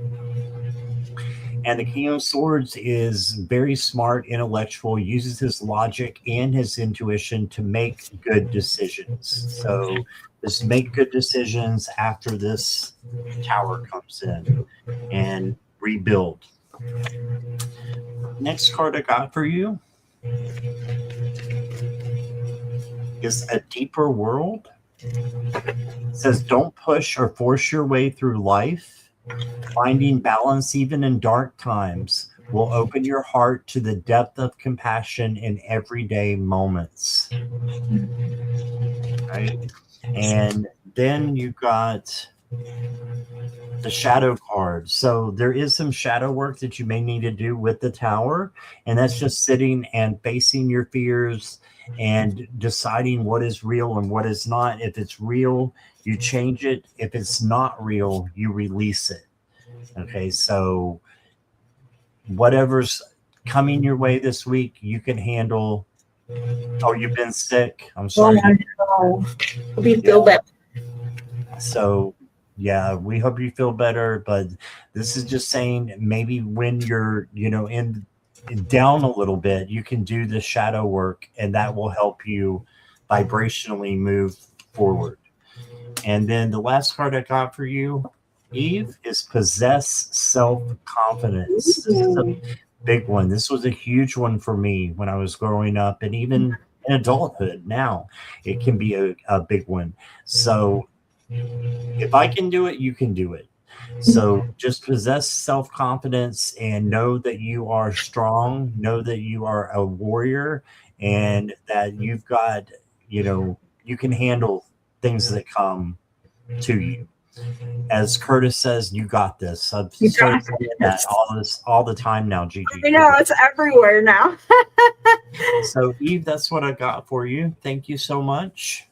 And the King of Swords is very smart, intellectual, uses his logic and his intuition to make good decisions. So just make good decisions after this Tower comes in and rebuild. Next card I got for you is A Deeper World. It says, don't push or force your way through life. Finding balance even in dark times will open your heart to the depth of compassion in everyday moments. Right? And then you got the shadow card. So there is some shadow work that you may need to do with the tower. And that's just sitting and facing your fears and deciding what is real and what is not. If it's real, you change it. If it's not real, you release it. Okay, so whatever's coming your way this week, you can handle. Oh, you've been sick. I'm sorry. Oh, hope you feel better. So, yeah, we hope you feel better. But this is just saying maybe when you're, in down a little bit, you can do the shadow work, and that will help you vibrationally move forward. And then the last card I got for you, Eve, is Possess Self-Confidence. This is a big one. This was a huge one for me when I was growing up, and even in adulthood now, it can be a big one. So if I can do it, you can do it. So just possess self-confidence and know that you are strong, know that you are a warrior, and that you've got, you can handle things that come to you. As Curtis says, you got this. I've started saying that all the time now, Gigi. I know, it's everywhere now. So Eve, that's what I got for you. Thank you so much.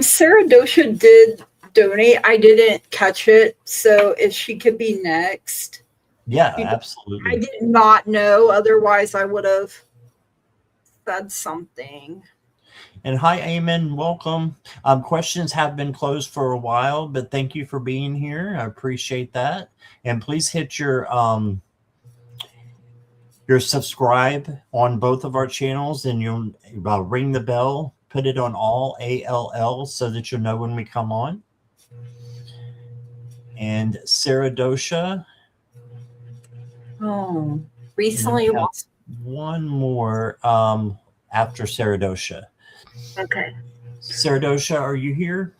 Sarah Dosha did donate. I didn't catch it, so if she could be next. Yeah, absolutely. I did not know. Otherwise, I would have said something. And hi, Eamon. Welcome. Questions have been closed for a while, but thank you for being here. I appreciate that. And please hit your subscribe on both of our channels, and you'll ring the bell. Put it on all, ALL, so that you'll know when we come on. And Sarah Dosha. Oh, recently lost. One more after Sarah Dosha. Okay. Sarah Dosha, are you here?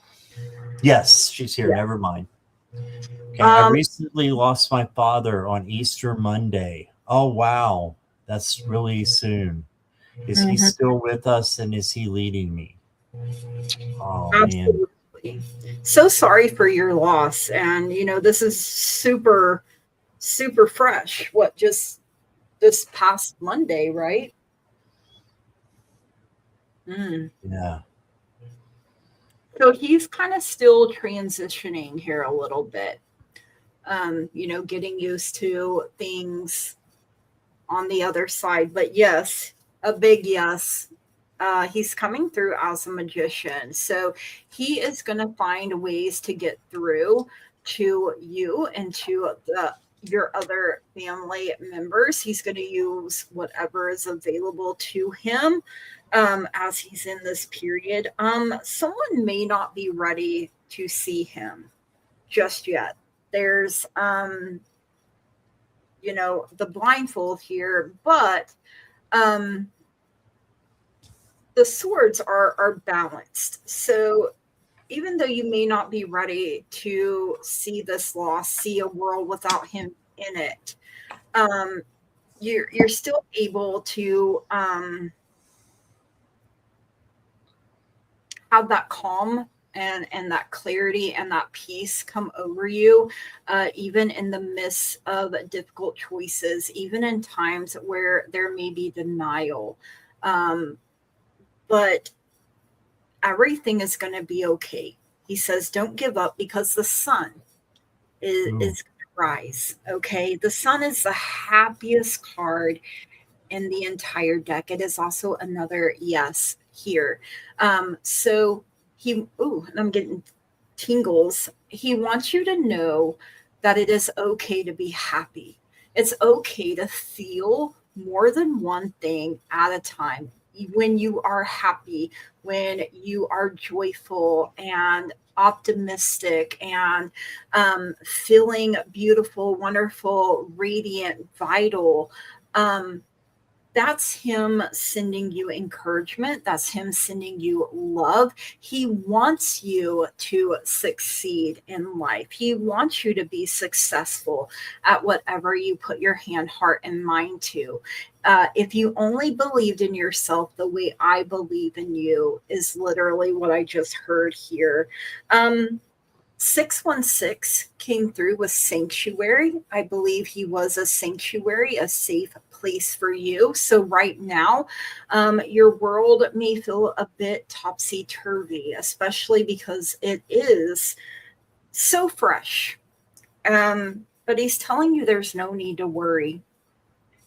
Yes, she's here. Yeah. Never mind. Okay, I recently lost my father on Easter Monday. Oh, wow. That's really soon. Is he still with us, and is he leading me? Oh, absolutely. Man. So sorry for your loss. And, this is super, super fresh. What, just this past Monday, right? Yeah. So he's kind of still transitioning here a little bit. Getting used to things on the other side. But yes, a big yes. He's coming through as a magician. So he is going to find ways to get through to you and to your other family members. He's going to use whatever is available to him as he's in this period. Someone may not be ready to see him just yet. There's, the blindfold here, but the swords are balanced. So even though you may not be ready to see this loss, see a world without him in it, you're still able to have that calm and that clarity and that peace come over you, even in the midst of difficult choices, even in times where there may be denial. But everything is going to be okay. He says, don't give up, because the sun is going to rise. Okay. The sun is the happiest card in the entire deck. It is also another yes here. So I'm getting tingles. He wants you to know that it is okay to be happy. It's okay to feel more than one thing at a time. When you are happy, when you are joyful and optimistic and feeling beautiful, wonderful, radiant, vital, That's him sending you encouragement. That's him sending you love. He wants you to succeed in life. He wants you to be successful at whatever you put your hand, heart, and mind to. If you only believed in yourself the way I believe in you, is literally what I just heard here. 616 came through with sanctuary. I believe he was a sanctuary, a safe place for you. So right now, your world may feel a bit topsy-turvy, especially because it is so fresh. But he's telling you there's no need to worry.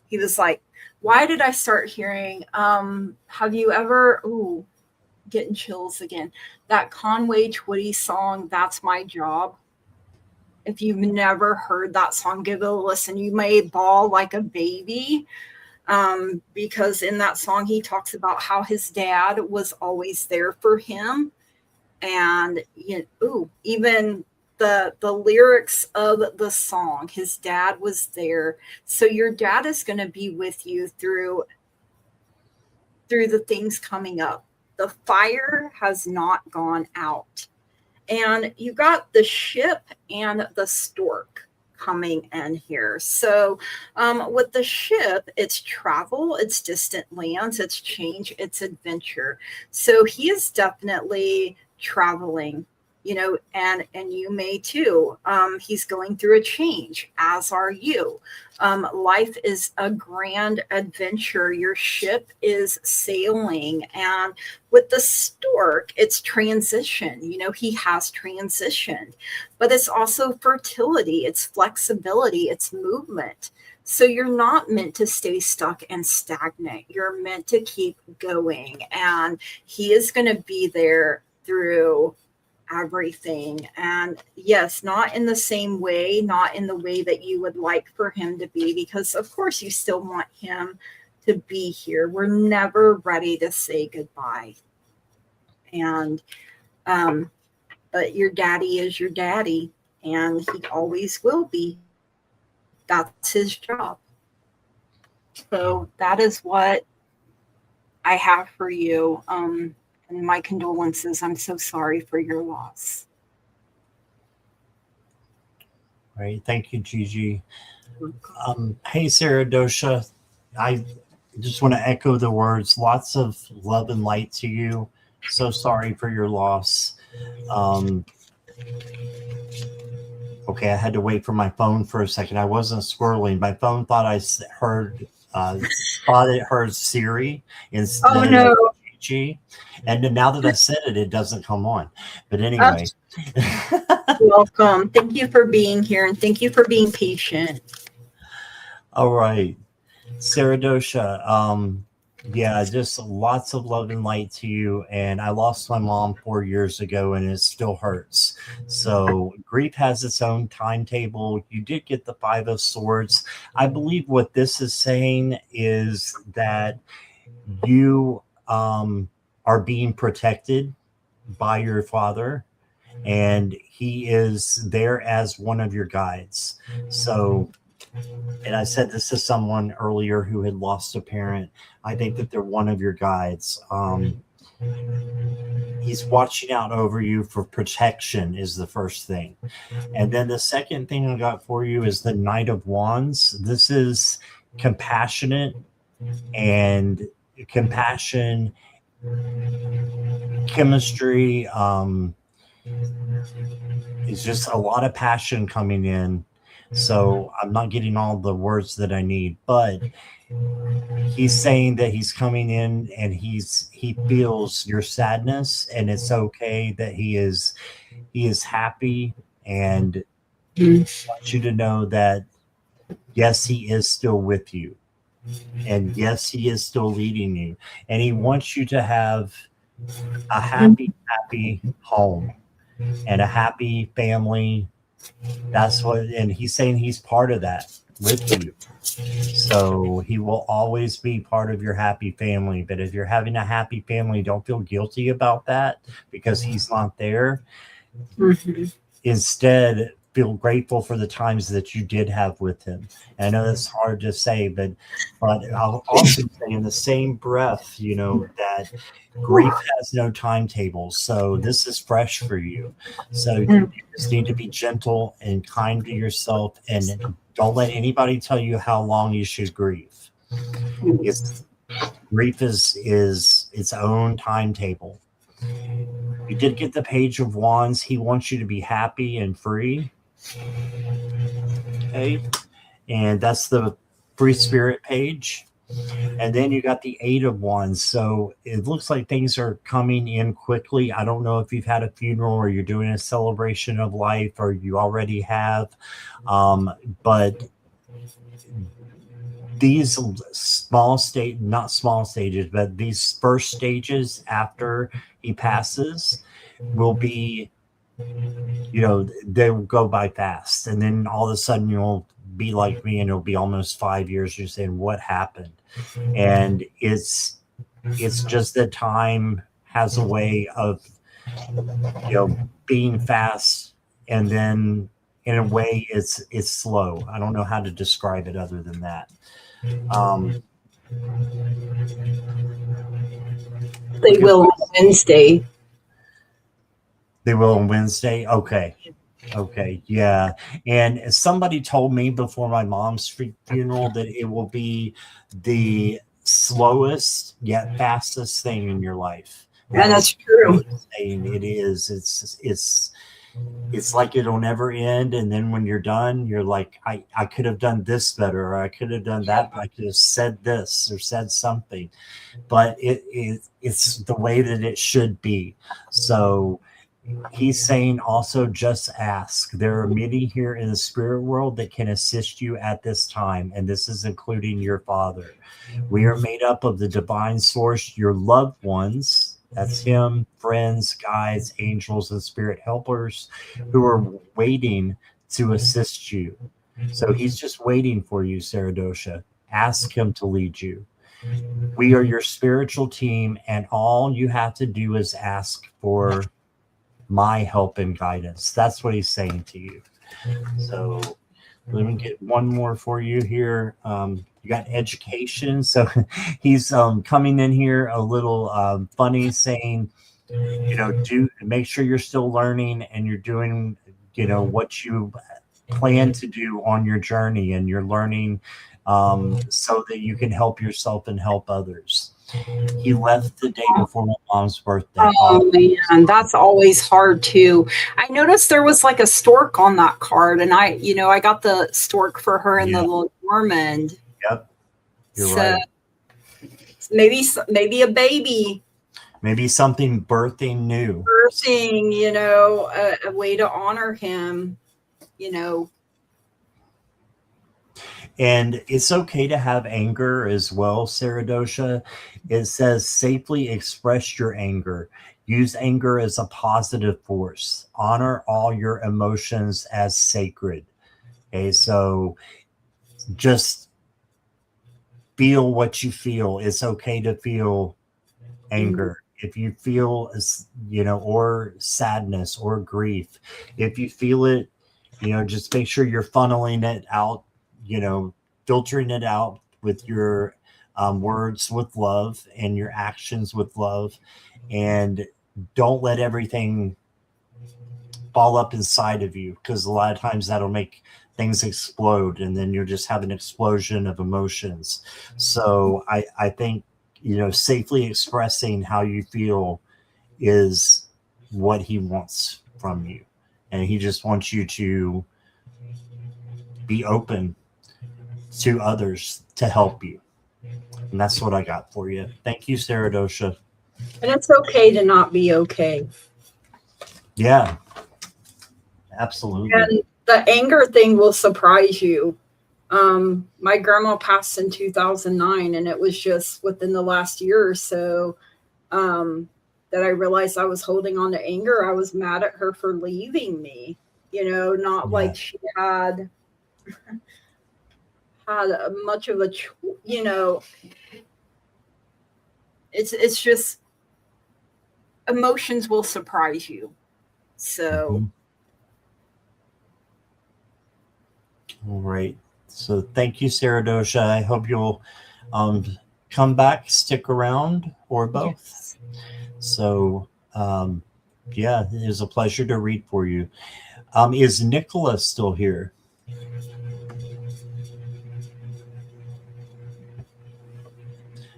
He was like, why did I start hearing, have you ever, getting chills again, that Conway Twitty song, That's My Job? If you've never heard that song, give it a listen. You may bawl like a baby, because in that song he talks about how his dad was always there for him. And even the lyrics of the song, his dad was there. So your dad is going to be with you through the things coming up. The fire has not gone out. And you got the ship and the stork coming in here. So with the ship, it's travel, it's distant lands, it's change, it's adventure. So he is definitely traveling, and you may too. He's going through a change, as are you. Life is a grand adventure. Your ship is sailing. And with the stork, it's transition. He has transitioned, but it's also fertility, it's flexibility, it's movement. So you're not meant to stay stuck and stagnant. You're meant to keep going. And he is going to be there through everything. And yes, not in the same way, not in the way that you would like for him to be, because of course you still want him to be here. We're never ready to say goodbye. And but your daddy is your daddy, and he always will be. That's his job. So that is what I have for you. And my condolences. I'm so sorry for your loss. All right. Thank you, Gigi. Hey, Sarah Dosha. I just want to echo the words. Lots of love and light to you. So sorry for your loss. Okay, I had to wait for my phone for a second. I wasn't swirling. My phone thought I heard Siri instead of Gigi. And then now that I said it, it doesn't come on. But anyway. Welcome. Thank you for being here, and thank you for being patient. All right. Sarah Dosha, yeah, just lots of love and light to you. And I lost my mom 4 years ago, and it still hurts. So grief has its own timetable. You did get the 5 of Swords. I believe what this is saying is that you are being protected by your father, and he is there as one of your guides. So, and I said this to someone earlier who had lost a parent. I think that they're one of your guides. He's watching out over you for protection is the first thing. And then the second thing I got for you is the Knight of Wands. This is compassionate, and compassion, chemistry, it's just a lot of passion coming in. So I'm not getting all the words that I need, but he's saying that he's coming in and he feels your sadness, and it's okay that he is happy, and wants you to know that yes, he is still with you, and yes, he is still leading you, and he wants you to have a happy home and a happy family. That's what, and he's saying he's part of that with you. So he will always be part of your happy family. But if you're having a happy family, don't feel guilty about that because he's not there. Mm-hmm. Instead, feel grateful for the times that you did have with him. And I know that's hard to say, but I'll also say in the same breath, that grief has no timetable. So this is fresh for you. So you just need to be gentle and kind to yourself, and don't let anybody tell you how long you should grieve. Grief is its own timetable. You did get the Page of Wands. He wants you to be happy and free. Okay. And that's the free spirit page. And then you got the Eight of Wands. So it looks like things are coming in quickly. I don't know if you've had a funeral or you're doing a celebration of life or you already have. But these not small stages, but these first stages after he passes will be, they will go by fast. And then all of a sudden you'll be like me and it'll be almost 5 years. You're saying, what happened? And it's just that time has a way of, being fast. And then in a way it's slow. I don't know how to describe it other than that. They will on Wednesday. They will on Wednesday. Okay. Yeah. And somebody told me before my mom's funeral that it will be the slowest yet fastest thing in your life. Yeah, that's true. It is. It's like it'll never end. And then when you're done, you're like, I could have done this better, or I could have done that. I could have said this or said something. But it's the way that it should be. So he's saying also just ask. There are many here in the spirit world that can assist you at this time. And this is including your father. We are made up of the divine source, your loved ones. That's him, friends, guides, angels, and spirit helpers who are waiting to assist you. So he's just waiting for you, Saradosha. Ask him to lead you. We are your spiritual team, and all you have to do is ask for my help and guidance. That's what he's saying to you. So let me get one more for you here. You got education. So he's coming in here a little funny, saying, do make sure you're still learning and you're doing, what you plan to do on your journey, and you're learning so that you can help yourself and help others. He left the day before my mom's birthday. Oh man, that's always hard too. I noticed there was like a stork on that card, and I got the stork for her and the little Normand. Yep, you're right. Maybe a baby. Maybe something birthing new. A way to honor him. And it's okay to have anger as well, Saradosha. It says safely express your anger. Use anger as a positive force. Honor all your emotions as sacred. Okay, so just feel what you feel. It's okay to feel anger. If you feel, or sadness or grief, if you feel it, just make sure you're funneling it out, filtering it out with your words with love and your actions with love. And don't let everything fall up inside of you, because a lot of times that'll make things explode, and then you'll just have an explosion of emotions. So I think, safely expressing how you feel is what he wants from you. And he just wants you to be open to others to help you. And that's what I got for you. Thank you, Saradosha. And it's okay to not be okay. Yeah, absolutely. And the anger thing will surprise you. My grandma passed in 2009, and it was just within the last year or so that I realized I was holding on to anger. I was mad at her for leaving me, like she had much of a, it's just emotions will surprise you. So All right. So thank you, Saradosha. I hope you'll come back, stick around, or both. Yes. So, yeah, it was a pleasure to read for you. Is Nicholas still here?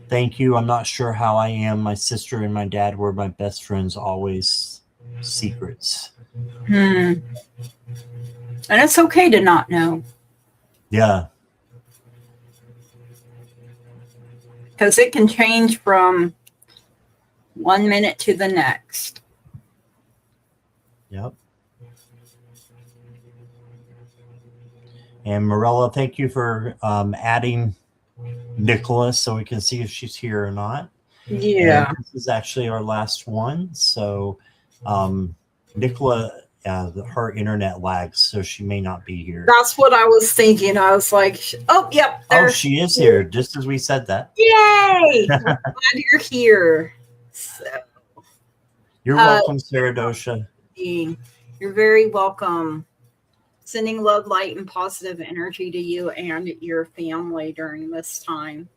Thank you. I'm not sure how I am. My sister and my dad were my best friends, always secrets. And it's okay to not know. Yeah. Because it can change from 1 minute to the next. Yep. And Morella, thank you for adding Nicholas so we can see if she's here or not. Yeah. And this is actually our last one. So Nicola, her internet lags, so she may not be here. That's what I was thinking. I was like, oh, yep, there. Oh, she is here, just as we said that. Yay! Glad you're here. So, you're welcome, Saradosha. You're very welcome. Sending love, light, and positive energy to you and your family during this time.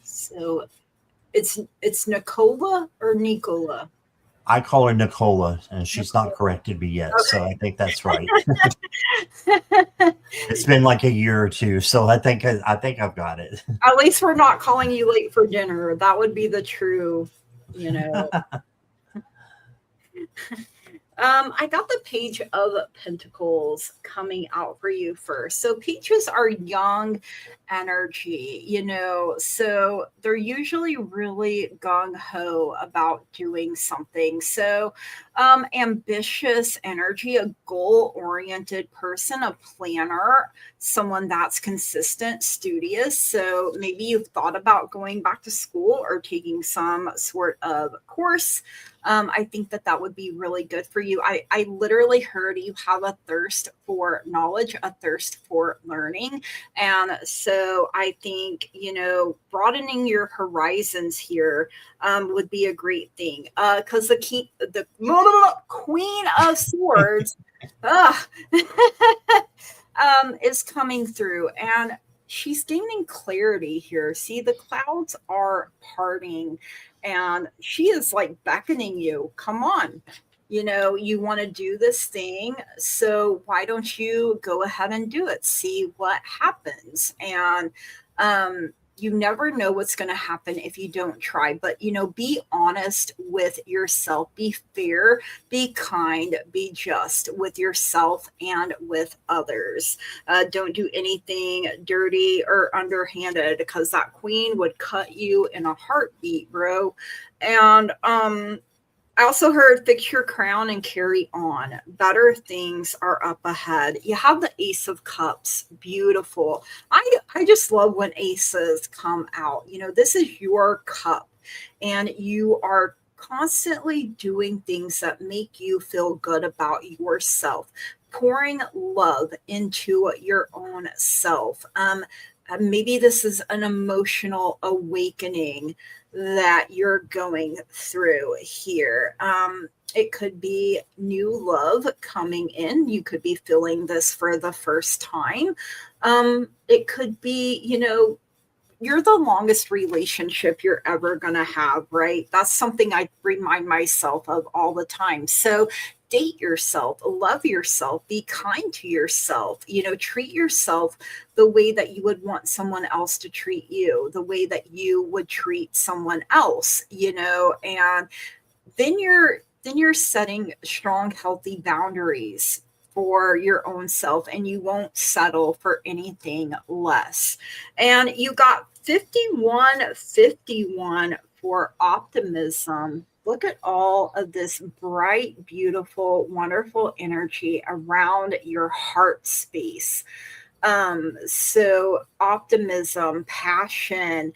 So it's Nicola or Nicola? I call her Nicola, and she's not corrected me yet, so I think that's right. It's been like a year or two, so I think I've got it. At least we're not calling you late for dinner. That would be the true, you know. I got the Page of Pentacles coming out for you first. So pages are young energy, you know, so they're usually really gung-ho about doing something. So ambitious energy, a goal-oriented person, a planner, someone that's consistent, studious. So maybe you've thought about going back to school or taking some sort of course. I think that would be really good for you. I literally heard you have a thirst for knowledge, a thirst for learning. And so I think, you know, broadening your horizons here would be a great thing. Because the Queen of Swords is coming through, and she's gaining clarity here. See, the clouds are parting, and she is like beckoning you. Come on. You know, you want to do this thing. So why don't you go ahead and do it? See what happens. And you never know what's going to happen if you don't try. But, you know, be honest with yourself. Be fair, be kind, be just with yourself and with others. Don't do anything dirty or underhanded, because that queen would cut you in a heartbeat, bro. And I also heard fix your crown and carry on. Better things are up ahead. You have the Ace of Cups. Beautiful. I just love when aces come out. You know, this is your cup, and you are constantly doing things that make you feel good about yourself, pouring love into your own self. Maybe this is an emotional awakening that you're going through here. It could be new love coming in. You could be feeling this for the first time. It could be, you know, you're the longest relationship you're ever going to have, right? That's something I remind myself of all the time. So date yourself, love yourself, be kind to yourself, you know, treat yourself the way that you would want someone else to treat you, the way that you would treat someone else, you know, and then you're setting strong, healthy boundaries for your own self, and you won't settle for anything less. And you got 5151 for optimism. Look at all of this bright, beautiful, wonderful energy around your heart space. So optimism, passion,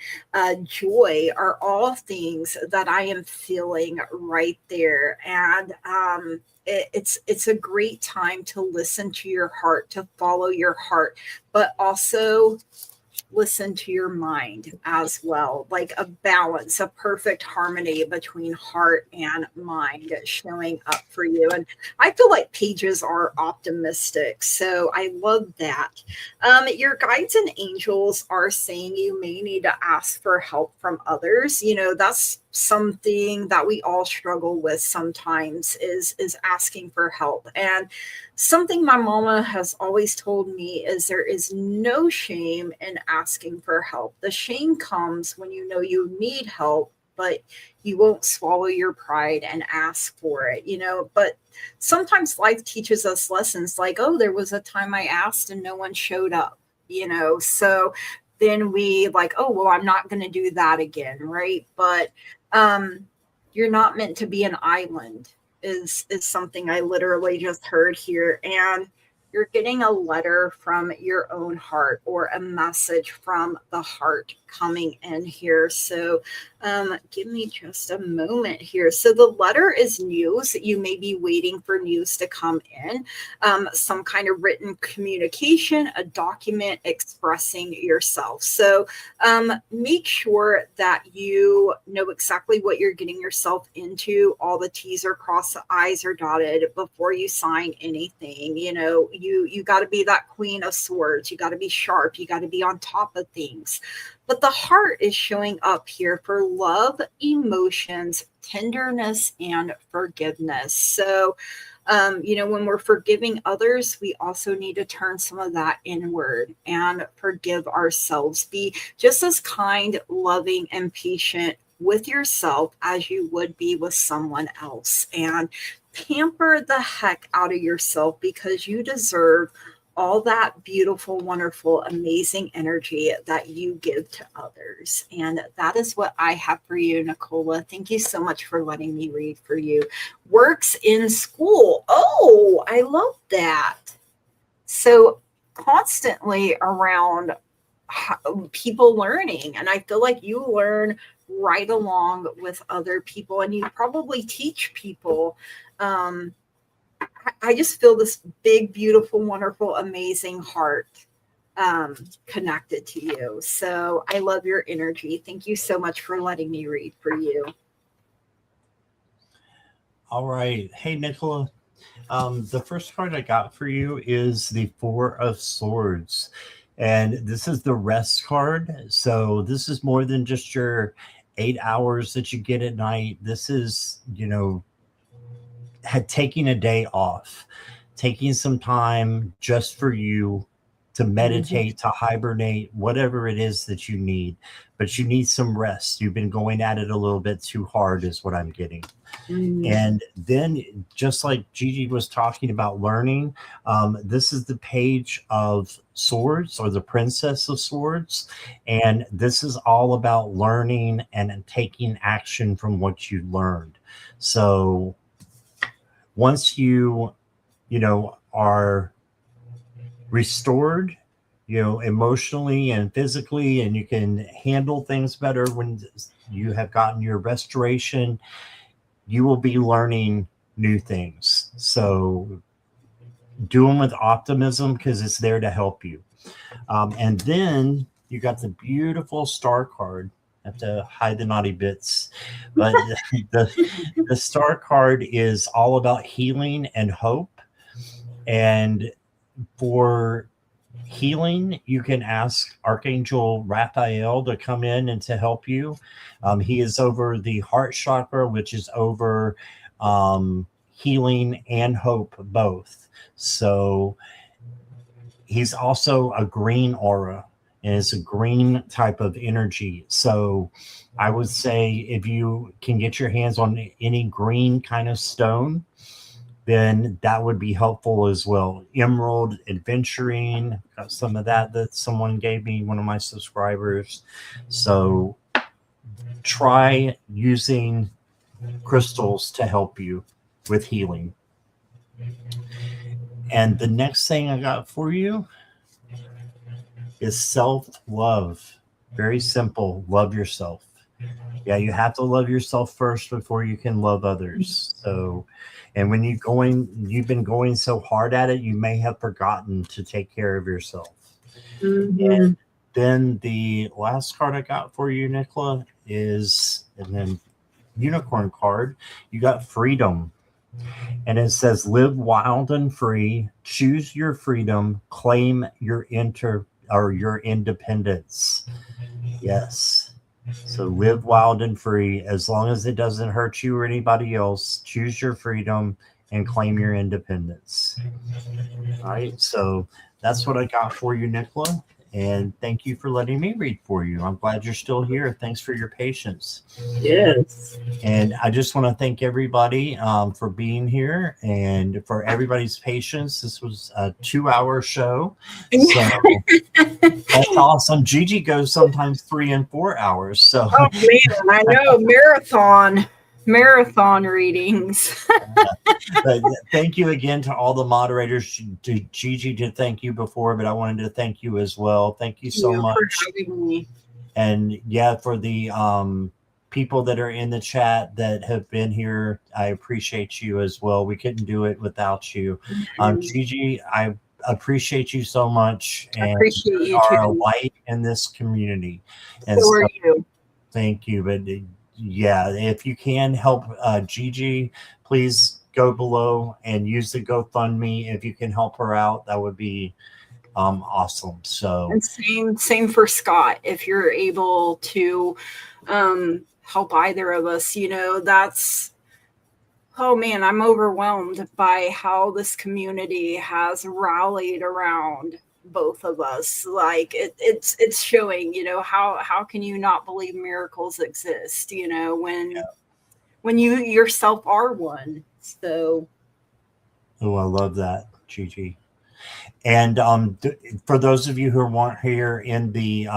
joy are all things that I am feeling right there. And it's a great time to listen to your heart, to follow your heart, but also listen to your mind as well, like a balance, a perfect harmony between heart and mind showing up for you. And I feel like pages are optimistic, so I love that. Your guides and angels are saying you may need to ask for help from others. You know, that's something that we all struggle with sometimes, is asking for help. And something my mama has always told me is there is no shame in asking for help. The shame comes when you know you need help, but you won't swallow your pride and ask for it, you know. But sometimes life teaches us lessons like, oh, there was a time I asked and no one showed up, you know. So then we like, oh, well, I'm not going to do that again, right? But you're not meant to be an island is something I literally just heard here. And you're getting a letter from your own heart or a message from the heart coming in here. So give me just a moment here. So the letter is news. You may be waiting for news to come in, some kind of written communication, a document expressing yourself. So make sure that you know exactly what you're getting yourself into. All the T's are crossed, the I's are dotted before you sign anything. You know, you got to be that Queen of Swords. You got to be sharp. You got to be on top of things. But the heart is showing up here for love, emotions, tenderness, and forgiveness. So, you know, when we're forgiving others, we also need to turn some of that inward and forgive ourselves. Be just as kind, loving, and patient with yourself as you would be with someone else. And pamper the heck out of yourself because you deserve all that beautiful, wonderful, amazing energy that you give to others. And that is what I have for you, Nicola. Thank you so much for letting me read for you. Works in school. Oh, I love that. So constantly around people learning. And I feel like you learn right along with other people and you probably teach people. I just feel this big, beautiful, wonderful, amazing heart connected to you. So I love your energy. Thank you so much for letting me read for you. All right. Hey, Nicola. The first card I got for you is the Four of Swords. And this is the rest card. So this is more than just your 8 hours that you get at night. This is, you know, taking a day off, taking some time just for you to meditate, to hibernate, whatever it is that you need. But you need some rest. You've been going at it a little bit too hard is what I'm getting. And then just like Gigi was talking about learning, this is the Page of Swords or the Princess of Swords. And this is all about learning and taking action from what you learned. So once you know, are restored, you know, emotionally and physically, and you can handle things better when you have gotten your restoration, you will be learning new things. So do them with optimism because it's there to help you. And then you got the beautiful Star card. I have to hide the naughty bits, but the Star card is all about healing and hope. And for healing, you can ask Archangel Raphael to come in and to help you. He is over the heart chakra, which is over healing and hope both. So he's also a green aura, and it's a green type of energy. So I would say if you can get your hands on any green kind of stone, then that would be helpful as well. Emerald adventuring, some of that someone gave me, one of my subscribers. So try using crystals to help you with healing. And the next thing I got for you is self-love. Very simple. Love yourself. Yeah, you have to love yourself first before you can love others. So, and when you've been going so hard at it, you may have forgotten to take care of yourself. And then the last card I got for you, Nicola, is, and then unicorn card, you got freedom. And it says, live wild and free, choose your freedom, claim your your independence. Yes. So live wild and free, as long as it doesn't hurt you or anybody else. Choose your freedom and claim your independence. All right. So that's what I got for you, Nicola. And thank you for letting me read for you. I'm glad you're still here. Thanks for your patience. Yes. And I just want to thank everybody for being here and for everybody's patience. This was a 2-hour show. So that's awesome. Gigi goes sometimes 3 and 4 hours. So Oh man, I know, marathon readings. but thank you again to all the moderators. To Gigi did thank you before, but I wanted to thank you as well. Thank you so much for having me. And yeah, for the people that are in the chat that have been here, I appreciate you as well. We couldn't do it without you. Gigi, I appreciate you so much. And I appreciate you are a too. light in this community. And So are you. thank you. But yeah, if you can help Gigi, please go below and use the GoFundMe. If you can help her out, that would be awesome. So and same for Scott. If you're able to help either of us, that's, oh man, I'm overwhelmed by how this community has rallied around both of us. Like it's showing, how can you not believe miracles exist, when you yourself are one. So oh, I love that, Gigi. And for those of you who weren't here in the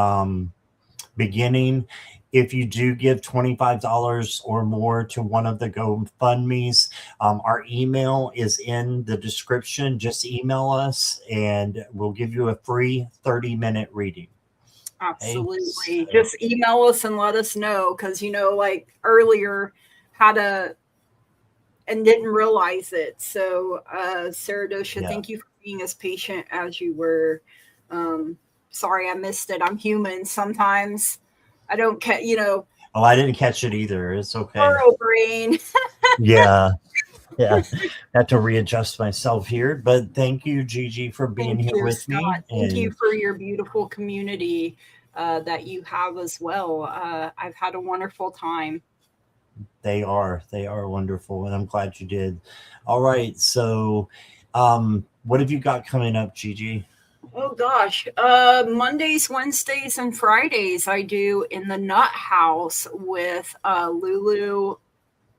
beginning, if you do give $25 or more to one of the GoFundMes, our email is in the description. Just email us and we'll give you a free 30-minute reading. Absolutely. Just email us and let us know. Because, like earlier, and didn't realize it. So, Sarah Dosha, thank you for being as patient as you were. Sorry, I missed it. I'm human. Sometimes I don't catch, Oh, I didn't catch it either. It's okay. Neural brain. Yeah. Had to readjust myself here. But thank you, Gigi, for being here with Scott. me. Thank you for your beautiful community that you have as well. I've had a wonderful time. They are wonderful, and I'm glad you did. All right, so what have you got coming up, Gigi? Oh gosh, Mondays, Wednesdays, and Fridays I do in the Nut House with Lulu.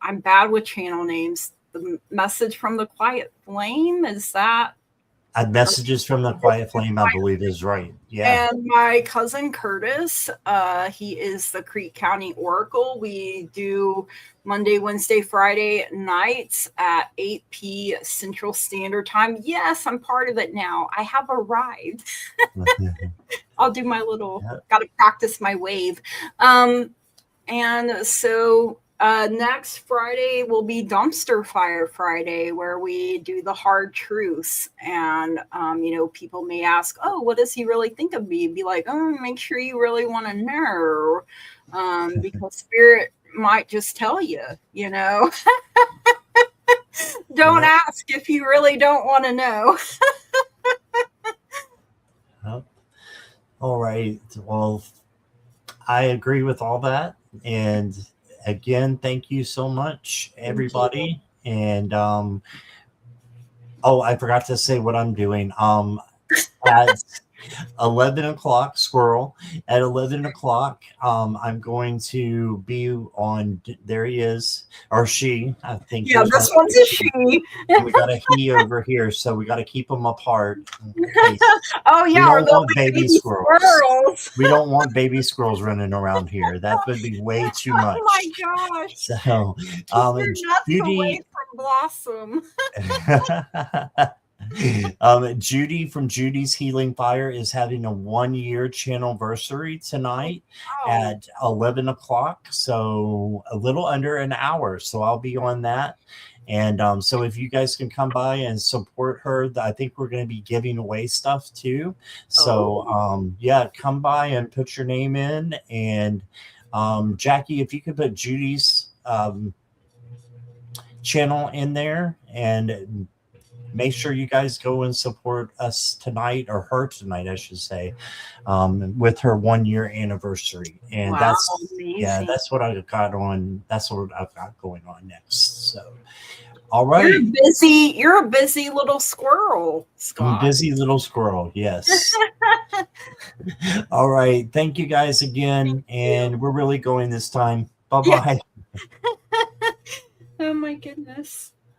I'm bad with channel names. The Message from the Quiet Flame, is that? Messages from the Quiet Flame, I believe is right. Yeah. And my cousin Curtis, he is the Creek County Oracle. We do Monday, Wednesday, Friday nights at 8 p. Central Standard Time. Yes, I'm part of it now. I have arrived. I'll do my little, got to practice my wave. And so next Friday will be Dumpster Fire Friday, where we do the hard truths. And, people may ask, oh, what does he really think of me? Be like, oh, make sure you really want to know. Because spirit might just tell you, Don't ask if you really don't want to know. All right. Well, I agree with all that. And again, thank you so much, everybody. And I forgot to say what I'm doing. At 11 o'clock, squirrel. At 11 o'clock, I'm going to be on. There he is, or she. I think. Yeah, this one's a she. And we got a he over here, so we got to keep them apart. Oh yeah, we don't want baby squirrels. We don't want baby squirrels running around here. That would be way too much. Oh my gosh! So, Judy away from Blossom. Judy from Judy's Healing Fire is having a 1-year channelversary tonight at 11 o'clock. So a little under an hour. So I'll be on that. And so if you guys can come by and support her, I think we're going to be giving away stuff too. So yeah, come by and put your name in. And Jackie, if you could put Judy's channel in there, and make sure you guys go and support us tonight, or her tonight, I should say, with her 1 year anniversary. And Wow, that's amazing. that's what I've got on. That's what I've got going on next. So, all You're right. busy. You're a busy little squirrel, Scott. Busy little squirrel. Yes. All right. Thank you guys again. And we're really going this time. Bye bye. Oh my goodness.